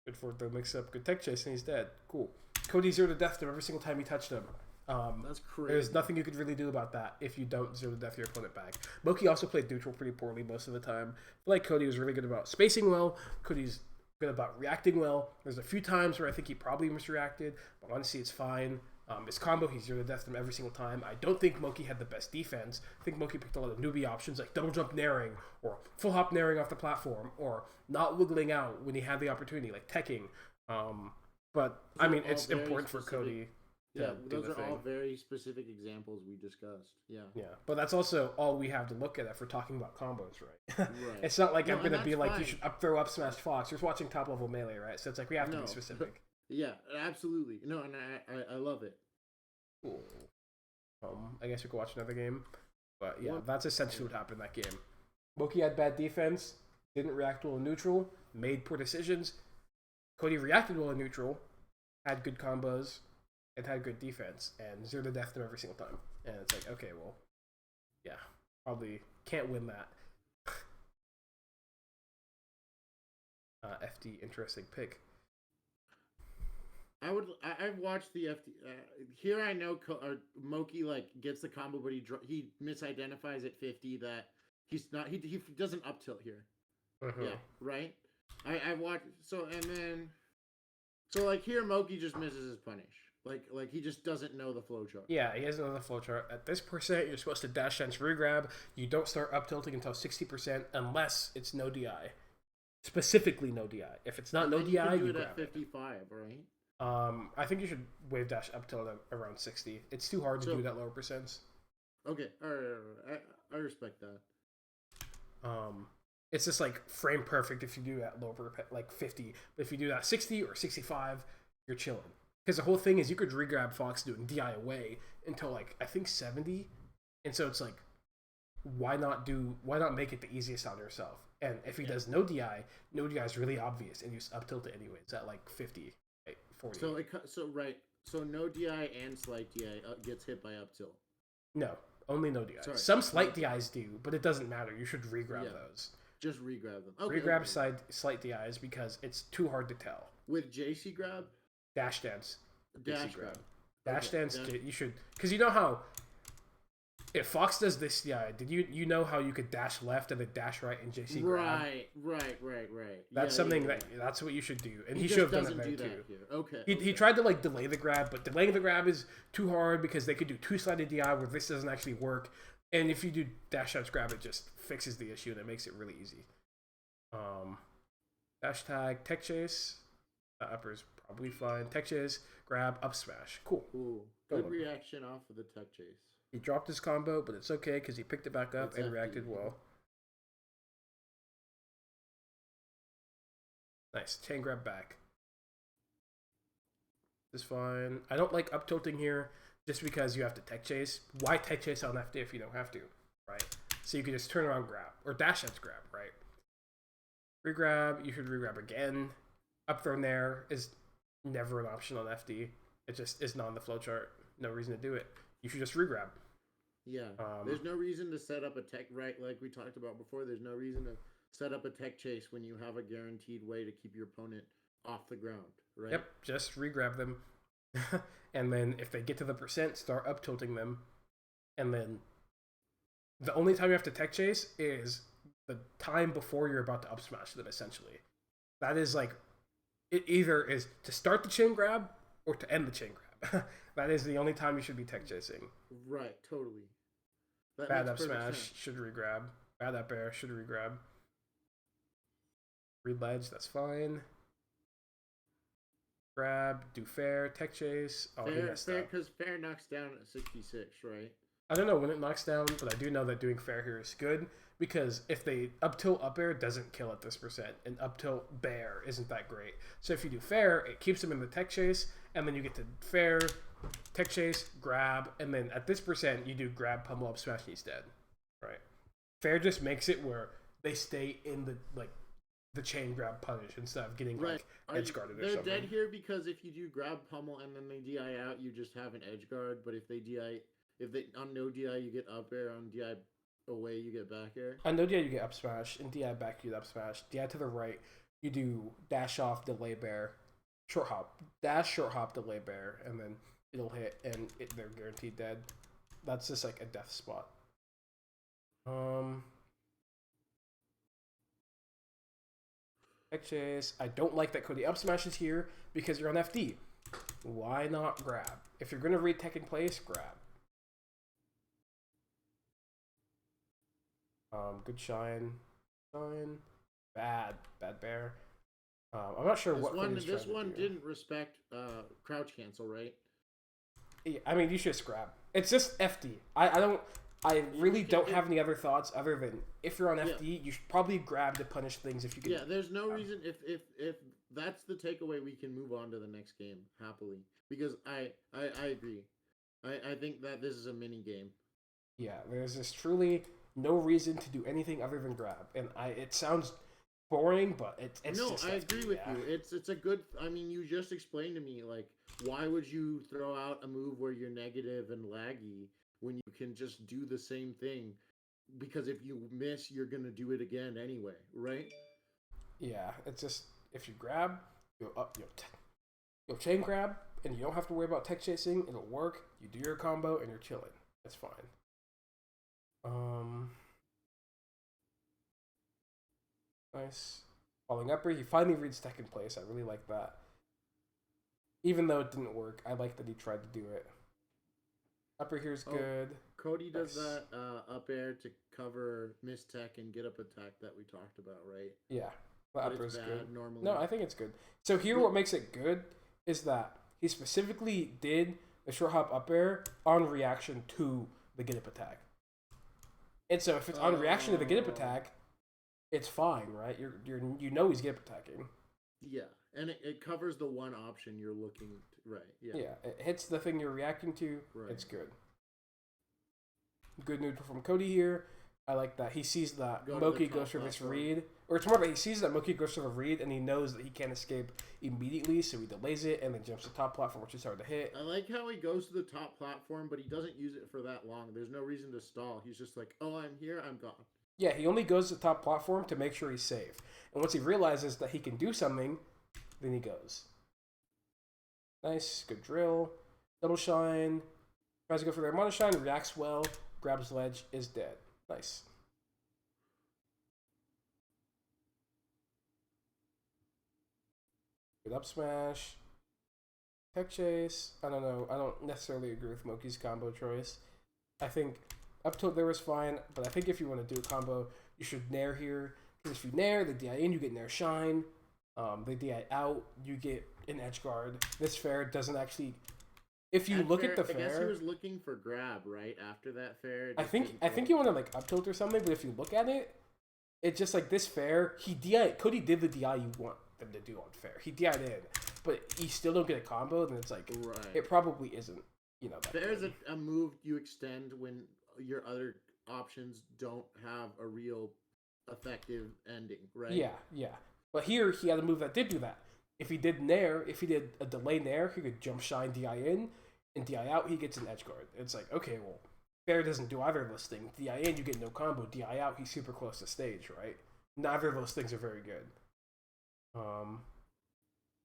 Speaker 2: Good for the mix-up. Good tech chase, and he's dead. Cool. Cody 0 to death him every single time he touched him.
Speaker 1: That's crazy.
Speaker 2: There's nothing you could really do about that if you don't 0 to death your opponent back. Moki also played neutral pretty poorly most of the time. I feel like Cody was really good about spacing well. Cody's good about reacting well. There's a few times where I think he probably misreacted, but honestly, it's fine. His combo, he's 0 to death him every single time. I don't think Moki had the best defense. I think Moki picked a lot of newbie options like double jump naring or full hop naring off the platform or not wiggling out when he had the opportunity, like teching. But I mean, it's important for Cody.
Speaker 1: Yeah, those are all very specific examples we discussed. Yeah.
Speaker 2: Yeah, but that's also all we have to look at if we're talking about combos, right? It's not like I'm going to be like, you should throw up Smash Fox. You're watching top level Melee, right? So it's like we have to be specific.
Speaker 1: Yeah, absolutely. No, and I love it.
Speaker 2: Cool. I guess we could watch another game. But yeah, that's essentially what happened in that game. Moki had bad defense, didn't react well in neutral, made poor decisions. Cody reacted well in neutral, had good combos, and had good defense, and 0 to death them every single time. And it's like, okay, well, yeah, probably can't win that. FD, interesting pick.
Speaker 1: I've watched the FD. Here I know Moki like gets the combo, but he misidentifies at 50 that he's not. He doesn't up tilt here.
Speaker 2: Mm-hmm.
Speaker 1: Yeah, right. I watched and then like here Moki just misses his punish. Like he just doesn't know the flow chart.
Speaker 2: Yeah, he doesn't know the flow chart. At this percent, you're supposed to dash sense regrab. You don't start up tilting until 60% unless it's no DI. Specifically no DI. If it's not no DI, you
Speaker 1: do it
Speaker 2: grab
Speaker 1: at 55, right?
Speaker 2: I think you should wave dash up till around 60. It's too hard to do that lower percents.
Speaker 1: Okay, all right. I respect that.
Speaker 2: It's just like frame perfect if you do that lower like 50. But if you do that 60 or 65, you're chilling. Because the whole thing is you could regrab Fox doing DI away until like I think 70, and so it's like why not make it the easiest on yourself? And if he does no DI is really obvious, and you just up tilt it anyways at like 50. 40.
Speaker 1: So no DI and slight DI gets hit by up tilt.
Speaker 2: No, only no DI. Some slight DIs do, but it doesn't matter. You should regrab those.
Speaker 1: Just regrab them. Okay,
Speaker 2: regrab slight DIs because it's too hard to tell.
Speaker 1: With JC grab?
Speaker 2: Dash dance.
Speaker 1: Dash grab.
Speaker 2: Dash dance, you should... Because you know how... If Fox does this DI, did you know how you could dash left and then dash right in JC grab?
Speaker 1: Right.
Speaker 2: That's something that's what you should do, and he should have done it there too.
Speaker 1: Okay.
Speaker 2: He tried to like delay the grab, but delaying the grab is too hard because they could do two-sided DI where this doesn't actually work, and if you do dash dance grab, it just fixes the issue and it makes it really easy. Dash tag, tech chase, upper is probably fine. Tech chase, grab, up smash, cool.
Speaker 1: Good reaction off of the tech chase.
Speaker 2: He dropped his combo, but it's okay because he picked it back up and reacted well. Nice. Chain grab back. This is fine. I don't like up tilting here just because you have to tech chase. Why tech chase on FD if you don't have to, right? So you can just turn around grab or dash dance grab, right? Regrab, you should regrab again. Up throw there is never an option on FD. It just is not on the flowchart. No reason to do it. You should just regrab.
Speaker 1: Yeah. There's no reason to set up a tech, right? Like we talked about before, there's no reason to set up a tech chase when you have a guaranteed way to keep your opponent off the ground, right?
Speaker 2: Yep. Just regrab them. And then if they get to the percent, start up tilting them. And then the only time you have to tech chase is the time before you're about to up smash them, essentially. That is like, it either is to start the chain grab or to end the chain grab. That is the only time you should be tech chasing.
Speaker 1: Right, totally.
Speaker 2: Bad up smash, should regrab. Bad up air, should regrab. Read ledge, that's fine. Grab, do fair, tech chase. Oh,
Speaker 1: fair, because fair knocks down at 66, right?
Speaker 2: I don't know when it knocks down, but I do know that doing fair here is good because if they up tilt up air doesn't kill at this percent, and up tilt bear isn't that great. So if you do fair, it keeps them in the tech chase, and then you get to fair, tech chase, grab, and then at this percent you do grab, pummel up, smash, and he's dead. Right? Fair just makes it where they stay in the chain grab punish instead of getting like edge guarded or something.
Speaker 1: They're dead here because if you do grab pummel and then they DI out, you just have an edge guard. But if they on no DI you get up air, on DI away you get back air.
Speaker 2: On no DI you get up smash, and DI back you get up smash. DI to the right you do dash off, delay bear, short hop, dash, short hop, delay bear, and then it'll hit and they're guaranteed dead. That's just like a death spot. Tech chase. I don't like that Cody up smashes here because you're on FD. Why not grab? If you're gonna read tech in place, grab. Good shine. Bad bear. I'm not sure
Speaker 1: this one didn't respect crouch cancel, right?
Speaker 2: Yeah, I mean, you should just grab. It's just FD. I really don't have any other thoughts other than if you're on FD, you should probably grab to punish things if you can.
Speaker 1: Yeah, there's no reason if that's the takeaway, we can move on to the next game happily because I agree. I think that this is a mini game.
Speaker 2: Yeah, there's just truly no reason to do anything other than grab, and it sounds boring, but it's
Speaker 1: no,
Speaker 2: just
Speaker 1: I agree with you. It's a good. I mean, you just explained to me like why would you throw out a move where you're negative and laggy when you can just do the same thing? Because if you miss, you're gonna do it again anyway, right?
Speaker 2: Yeah, it's just if you grab, you're up. You'll chain grab, and you don't have to worry about tech chasing. It'll work. You do your combo, and you're chilling. That's fine. Nice. Falling upper. He finally reads second place. I really like that. Even though it didn't work, I like that he tried to do it. Upper here's good.
Speaker 1: Cody does that up air to cover miss tech and get up attack that we talked about, right?
Speaker 2: Yeah. The
Speaker 1: But
Speaker 2: upper's
Speaker 1: it's bad
Speaker 2: good.
Speaker 1: normally.
Speaker 2: No, I think it's good. So here, what makes it good is that he specifically did the short hop up air on reaction to the get up attack. And so if it's on reaction to the get up attack, it's fine, right? You know he's get up attacking.
Speaker 1: Yeah, and it covers the one option you're looking to, right? Yeah.
Speaker 2: Yeah, it hits the thing you're reacting to.
Speaker 1: Right.
Speaker 2: It's good. Good neutral from Cody here. I like that. He sees that Moki goes for this read. Or it's more that he sees that Moki goes for the read and he knows that he can't escape immediately, so he delays it and then jumps to the top platform, which is hard to hit.
Speaker 1: I like how he goes to the top platform, but he doesn't use it for that long. There's no reason to stall. He's just like, oh, I'm here, I'm gone.
Speaker 2: Yeah, he only goes to the top platform to make sure he's safe. And once he realizes that he can do something, then he goes. Nice, good drill. Double shine. Tries to go for their mono shine, reacts well, grabs ledge, is dead. Nice. Good up smash. Tech chase. I don't know. I don't necessarily agree with Moki's combo choice. I think up tilt there was fine, but I think if you want to do a combo, you should nair here. Because if you nair the DI in, you get nair shine. The DI out, you get an edge guard. This fair doesn't actually. If you look at the fair,
Speaker 1: I guess he was looking for grab right after that fair.
Speaker 2: I think you want to like up tilt or something, but if you look at it, it's just like this fair. Cody did the DI you want them to do on fair. He DI'd in, but you still don't get a combo. Then it's like it probably isn't. You know,
Speaker 1: fair is a move you extend when your other options don't have a real effective ending, right?
Speaker 2: Yeah. But here he had a move that did do that. If he did a delay nair, he could jump shine DI in, and DI out, he gets an edge guard. It's like, okay, well, fair doesn't do either of those things. DI in, you get no combo. DI out, he's super close to stage, right? Neither of those things are very good.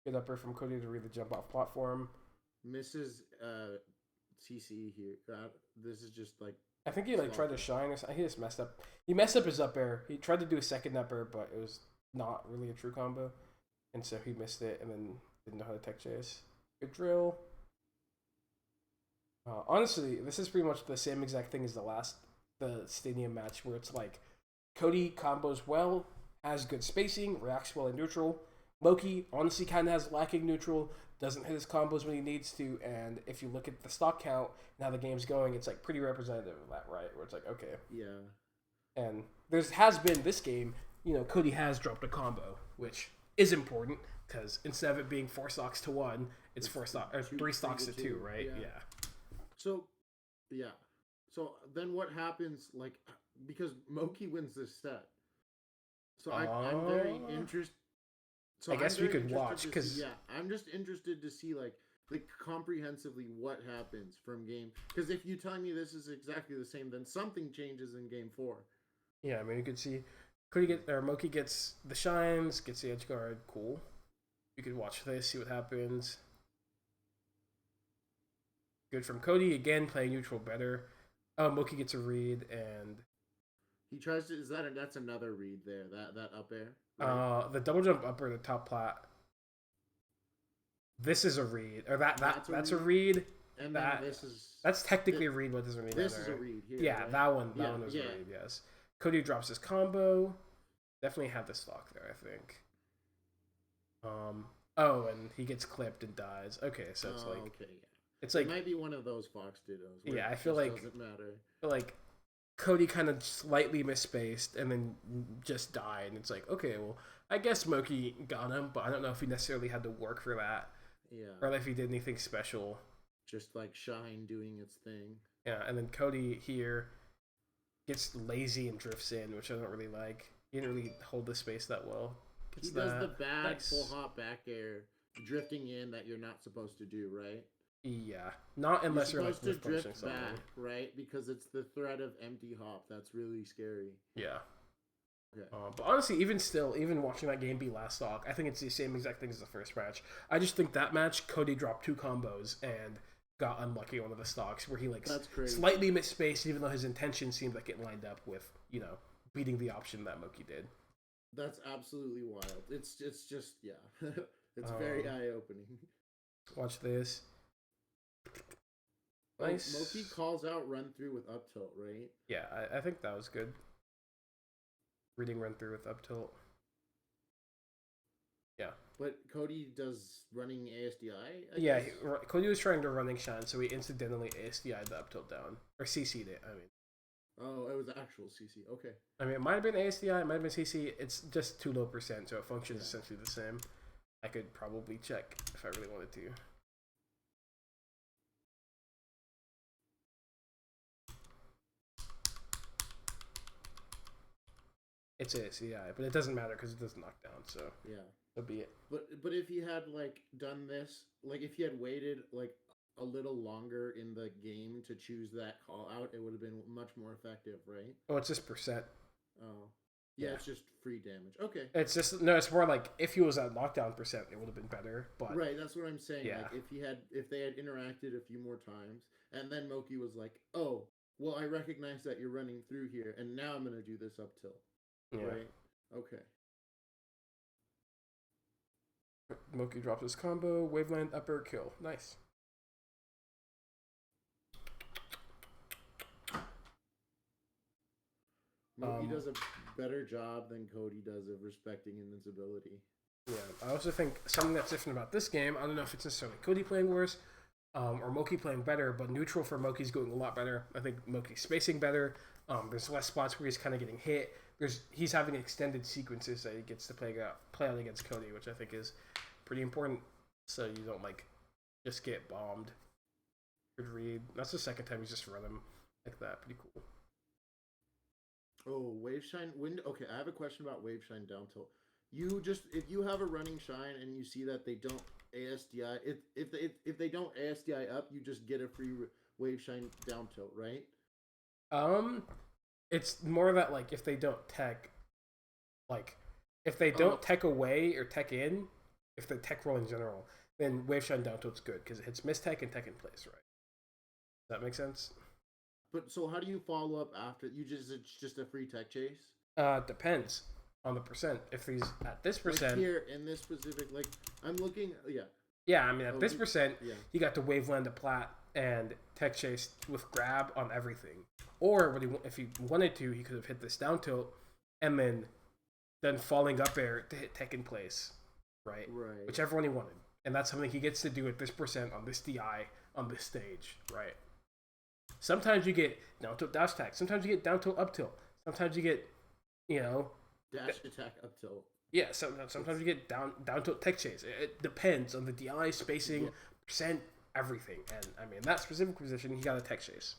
Speaker 2: Good upper from Cody to read the jump off platform.
Speaker 1: Misses CC here. This is just like.
Speaker 2: I think he tried to shine. He just messed up. He messed up his up air. He tried to do a second upper, but it was not really a true combo. And so he missed it and then didn't know how to tech chase. Good drill. Honestly, this is pretty much the same exact thing as the stadium match where it's like Cody combos well, has good spacing, reacts well in neutral. Moki honestly kind of has lacking neutral, doesn't hit his combos when he needs to, and if you look at the stock count and how the game's going, it's like pretty representative of that, right? Where it's like, okay.
Speaker 1: Yeah.
Speaker 2: And has been this game, Cody has dropped a combo, which is important because instead of it being 4 stocks to 1, it's 3 stocks to 2, right? Yeah.
Speaker 1: So then what happens? Like, because Moki wins this set, so I'm very interested. So
Speaker 2: I guess we could watch because
Speaker 1: I'm just interested to see like comprehensively what happens from game. Because if you tell me this is exactly the same, then something changes in game 4.
Speaker 2: Yeah, I mean you could see. Moki gets the shines, gets the edge guard, cool. You could watch this, see what happens. Good from Cody, again, playing neutral better. Oh, Moki gets a read, and...
Speaker 1: He tries to... That's another read there, that up air? Right?
Speaker 2: The double jump upper, the top plat. This is a read. Or that's a read.
Speaker 1: And then this is...
Speaker 2: That's technically a read, but doesn't really matter.
Speaker 1: This is a read here,
Speaker 2: yeah,
Speaker 1: right?
Speaker 2: that one was a read, yes. Cody drops his combo. Definitely had the stock there, I think. And he gets clipped and dies. Okay, so it's like...
Speaker 1: Okay, yeah.
Speaker 2: It's like...
Speaker 1: It might be one of those Fox Dittos.
Speaker 2: Yeah, I feel like...
Speaker 1: Doesn't matter.
Speaker 2: I feel like Cody kind of slightly misspaced and then just died. And it's like, okay, well, I guess Moki got him, but I don't know if he necessarily had to work for that.
Speaker 1: Yeah.
Speaker 2: Or if he did anything special.
Speaker 1: Just like Shine doing its thing.
Speaker 2: Yeah, and then Cody here gets lazy and drifts in, which I don't really like. He didn't really hold the space that well.
Speaker 1: He does the bad full hop back air drifting in that you're not supposed to do, right?
Speaker 2: Yeah, not unless you're
Speaker 1: supposed to drift back, right? Because it's the threat of empty hop that's really scary.
Speaker 2: Yeah.
Speaker 1: Okay.
Speaker 2: But honestly, even watching that game be last stock, I think it's the same exact thing as the first match. I just think that match, Cody dropped 2 combos and got unlucky on one of the stocks where he like slightly misspaced, even though his intention seemed like it lined up with beating the option that Moki did.
Speaker 1: That's absolutely wild. It's just yeah, it's very eye opening.
Speaker 2: Watch this. Nice.
Speaker 1: Moki calls out run through with up tilt, right?
Speaker 2: Yeah, I think that was good. Reading run through with up tilt. Yeah.
Speaker 1: But Cody does running ASDI?
Speaker 2: Yeah, Cody was trying to running shine, so he incidentally ASDI'd the up tilt down. Or CC'd it, I mean.
Speaker 1: Oh, it was actual CC. Okay.
Speaker 2: I mean, it might have been ASDI, it might have been CC. It's just too low %, so it functions essentially the same. I could probably check if I really wanted to. It's ASDI, but it doesn't matter because it doesn't knock down, so
Speaker 1: yeah,
Speaker 2: that'll be it.
Speaker 1: But if he had like done this, like if he had waited like a little longer in the game to choose that call out, it would have been much more effective, right?
Speaker 2: Oh, it's just %.
Speaker 1: Oh. Yeah, it's just free damage. Okay.
Speaker 2: It's just it's more like if he was at knockdown %, it would have been better. But
Speaker 1: right, that's what I'm saying.
Speaker 2: Yeah.
Speaker 1: Like if they had interacted a few more times, and then Moki was like, "Oh, well, I recognize that you're running through here, and now I'm gonna do this up tilt."
Speaker 2: Yeah.
Speaker 1: Right. Okay.
Speaker 2: Moki drops his combo, waveland upper kill. Nice.
Speaker 1: Moki does a better job than Cody does of respecting invincibility.
Speaker 2: Yeah, I also think something that's different about this game, I don't know if it's necessarily Cody playing worse or Moki playing better, but neutral for Moki's going a lot better. I think Moki's spacing better. There's less spots where he's kind of getting hit. He's having extended sequences that he gets to play out against Cody, which I think is pretty important, so you don't like just get bombed. Good read. That's the second time he's just run him like that. Pretty cool.
Speaker 1: Oh, wave shine wind. Okay, I have a question about wave shine down tilt. You just if you have a running shine and you see that they don't ASDI, if they don't ASDI up, you just get a free wave shine down tilt, right?
Speaker 2: It's more that like if they don't tech, like if they don't tech away or tech in, if they tech roll in general, then wave shine down tilt's good because it hits miss tech and tech in place, right? Does that make sense?
Speaker 1: But so how do you follow up after it's just a free tech chase?
Speaker 2: Depends on the %. If he's at this %,
Speaker 1: like here in this specific, like I'm looking, yeah.
Speaker 2: Yeah, I mean at this %, he got to waveland to plat and tech chase with grab on everything. Or if he wanted to, he could have hit this down tilt and then falling up air to hit tech in place, right?
Speaker 1: Right.
Speaker 2: Whichever one he wanted, and that's something he gets to do at this % on this DI on this stage, right? Sometimes you get down tilt dash attack. Sometimes you get down tilt up tilt. Sometimes you get,
Speaker 1: dash attack up tilt.
Speaker 2: Yeah, sometimes you get down tilt tech chase. It depends on the DI, spacing, %, everything. And I mean, in that specific position, he got a tech chase.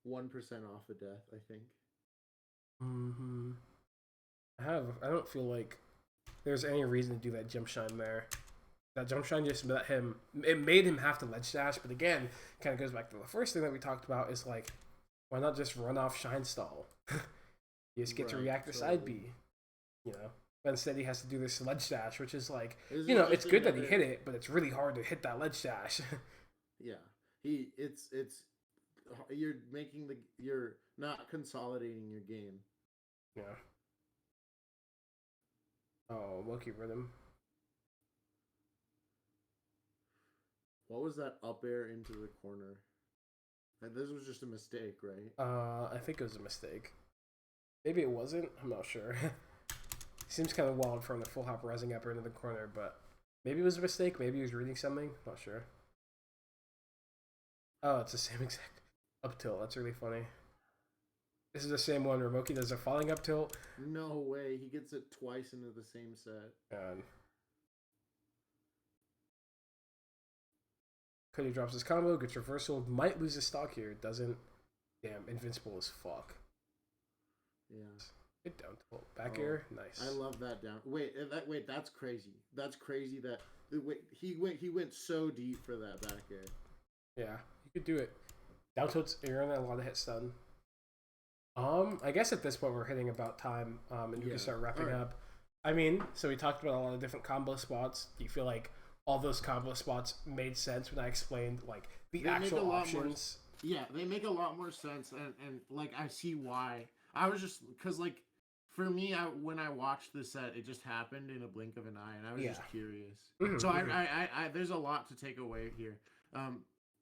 Speaker 1: %1 off of death, I think.
Speaker 2: Mm-hmm. I don't feel like there's any reason to do that jump shine there. That jump shine just let him. It made him have to ledge dash, but again, kind of goes back to the first thing that we talked about. Is like, why not just run off shine stall? You just get to react to side B, But instead, he has to do this ledge dash, which is like, it's good that he hit it, but it's really hard to hit that ledge dash.
Speaker 1: Yeah, it's you're not consolidating your game.
Speaker 2: Yeah. Oh, Loki rhythm.
Speaker 1: What was that up air into the corner? And this was just a mistake, right?
Speaker 2: I think it was a mistake. Maybe it wasn't. I'm not sure. Seems kind of wild from the full hop rising up into the corner, but maybe it was a mistake. Maybe he was reading something. Not sure. Oh, it's the same exact up tilt. That's really funny. This is the same one where Moki does a falling up tilt.
Speaker 1: No way. He gets it twice into the same set.
Speaker 2: And Cody drops his combo, gets reversal, might lose his stock here. Doesn't. Damn, invincible as fuck.
Speaker 1: Yeah.
Speaker 2: Good down tilt. Back air, nice.
Speaker 1: I love that down. Wait, that's crazy. That's crazy that he went so deep for that back air.
Speaker 2: Yeah, he could do it. Down tilts, you're in a lot of hit stun. I guess at this point we're hitting about time, and we can start wrapping up. I mean, so we talked about a lot of different combo spots. Do you feel like all those combo spots made sense when I explained like the actual options?
Speaker 1: Yeah, they make a lot more sense, and like I see why. I was just because like for me, when I watched the set, it just happened in a blink of an eye, and I was just curious. So I there's a lot to take away here.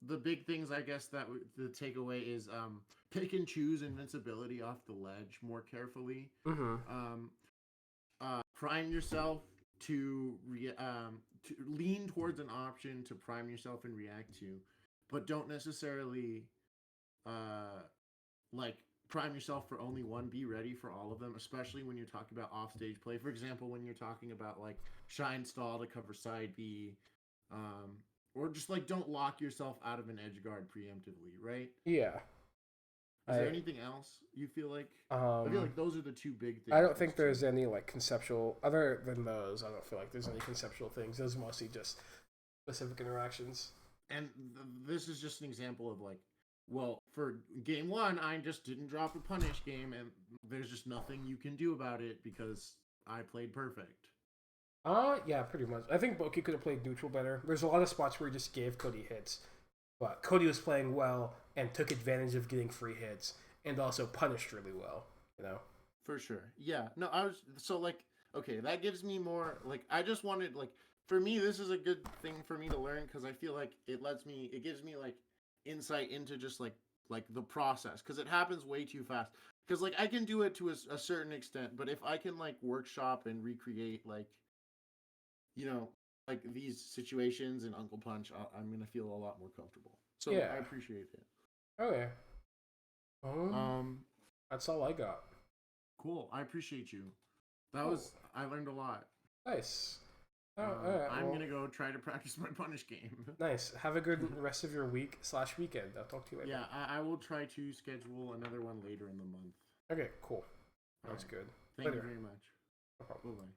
Speaker 1: The big things I guess that the takeaway is pick and choose invincibility off the ledge more carefully. Prime yourself to lean towards an option to prime yourself and react to, but don't necessarily like prime yourself for only one. Be ready for all of them, especially when you're talking about offstage play. For example, when you're talking about like shine stall to cover side B, or just like don't lock yourself out of an edge guard preemptively, right?
Speaker 2: Yeah.
Speaker 1: Is there anything else you feel like? I feel like those are the two big things.
Speaker 2: I don't think there's any like conceptual other than those. I don't feel like there's any conceptual things. Those are mostly just specific interactions.
Speaker 1: And this is just an example of like, well, for game one, I just didn't drop a punish game, and there's just nothing you can do about it because I played perfect.
Speaker 2: Yeah, pretty much. I think Boki could have played neutral better. There's a lot of spots where he just gave Cody hits. But Cody was playing well and took advantage of getting free hits and also punished really well, you know?
Speaker 1: For sure. Yeah. No, I was so like, okay, that gives me more like I just wanted like for me this is a good thing for me to learn because I feel like it gives me like insight into just like the process because it happens way too fast. Because like I can do it to a certain extent, but if I can like workshop and recreate like like these situations in Uncle Punch, I'm gonna feel a lot more comfortable. So yeah. I appreciate it.
Speaker 2: Okay. That's all I got.
Speaker 1: Cool. I appreciate you. I learned a lot.
Speaker 2: Nice.
Speaker 1: I'm gonna go try to practice my punish game.
Speaker 2: Nice. Have a good rest of your week/weekend. I'll talk to you later.
Speaker 1: Yeah, I will try to schedule another one later in the month.
Speaker 2: Okay, cool. That's good.
Speaker 1: Thank you very much.
Speaker 2: No problem.
Speaker 1: Bye-bye.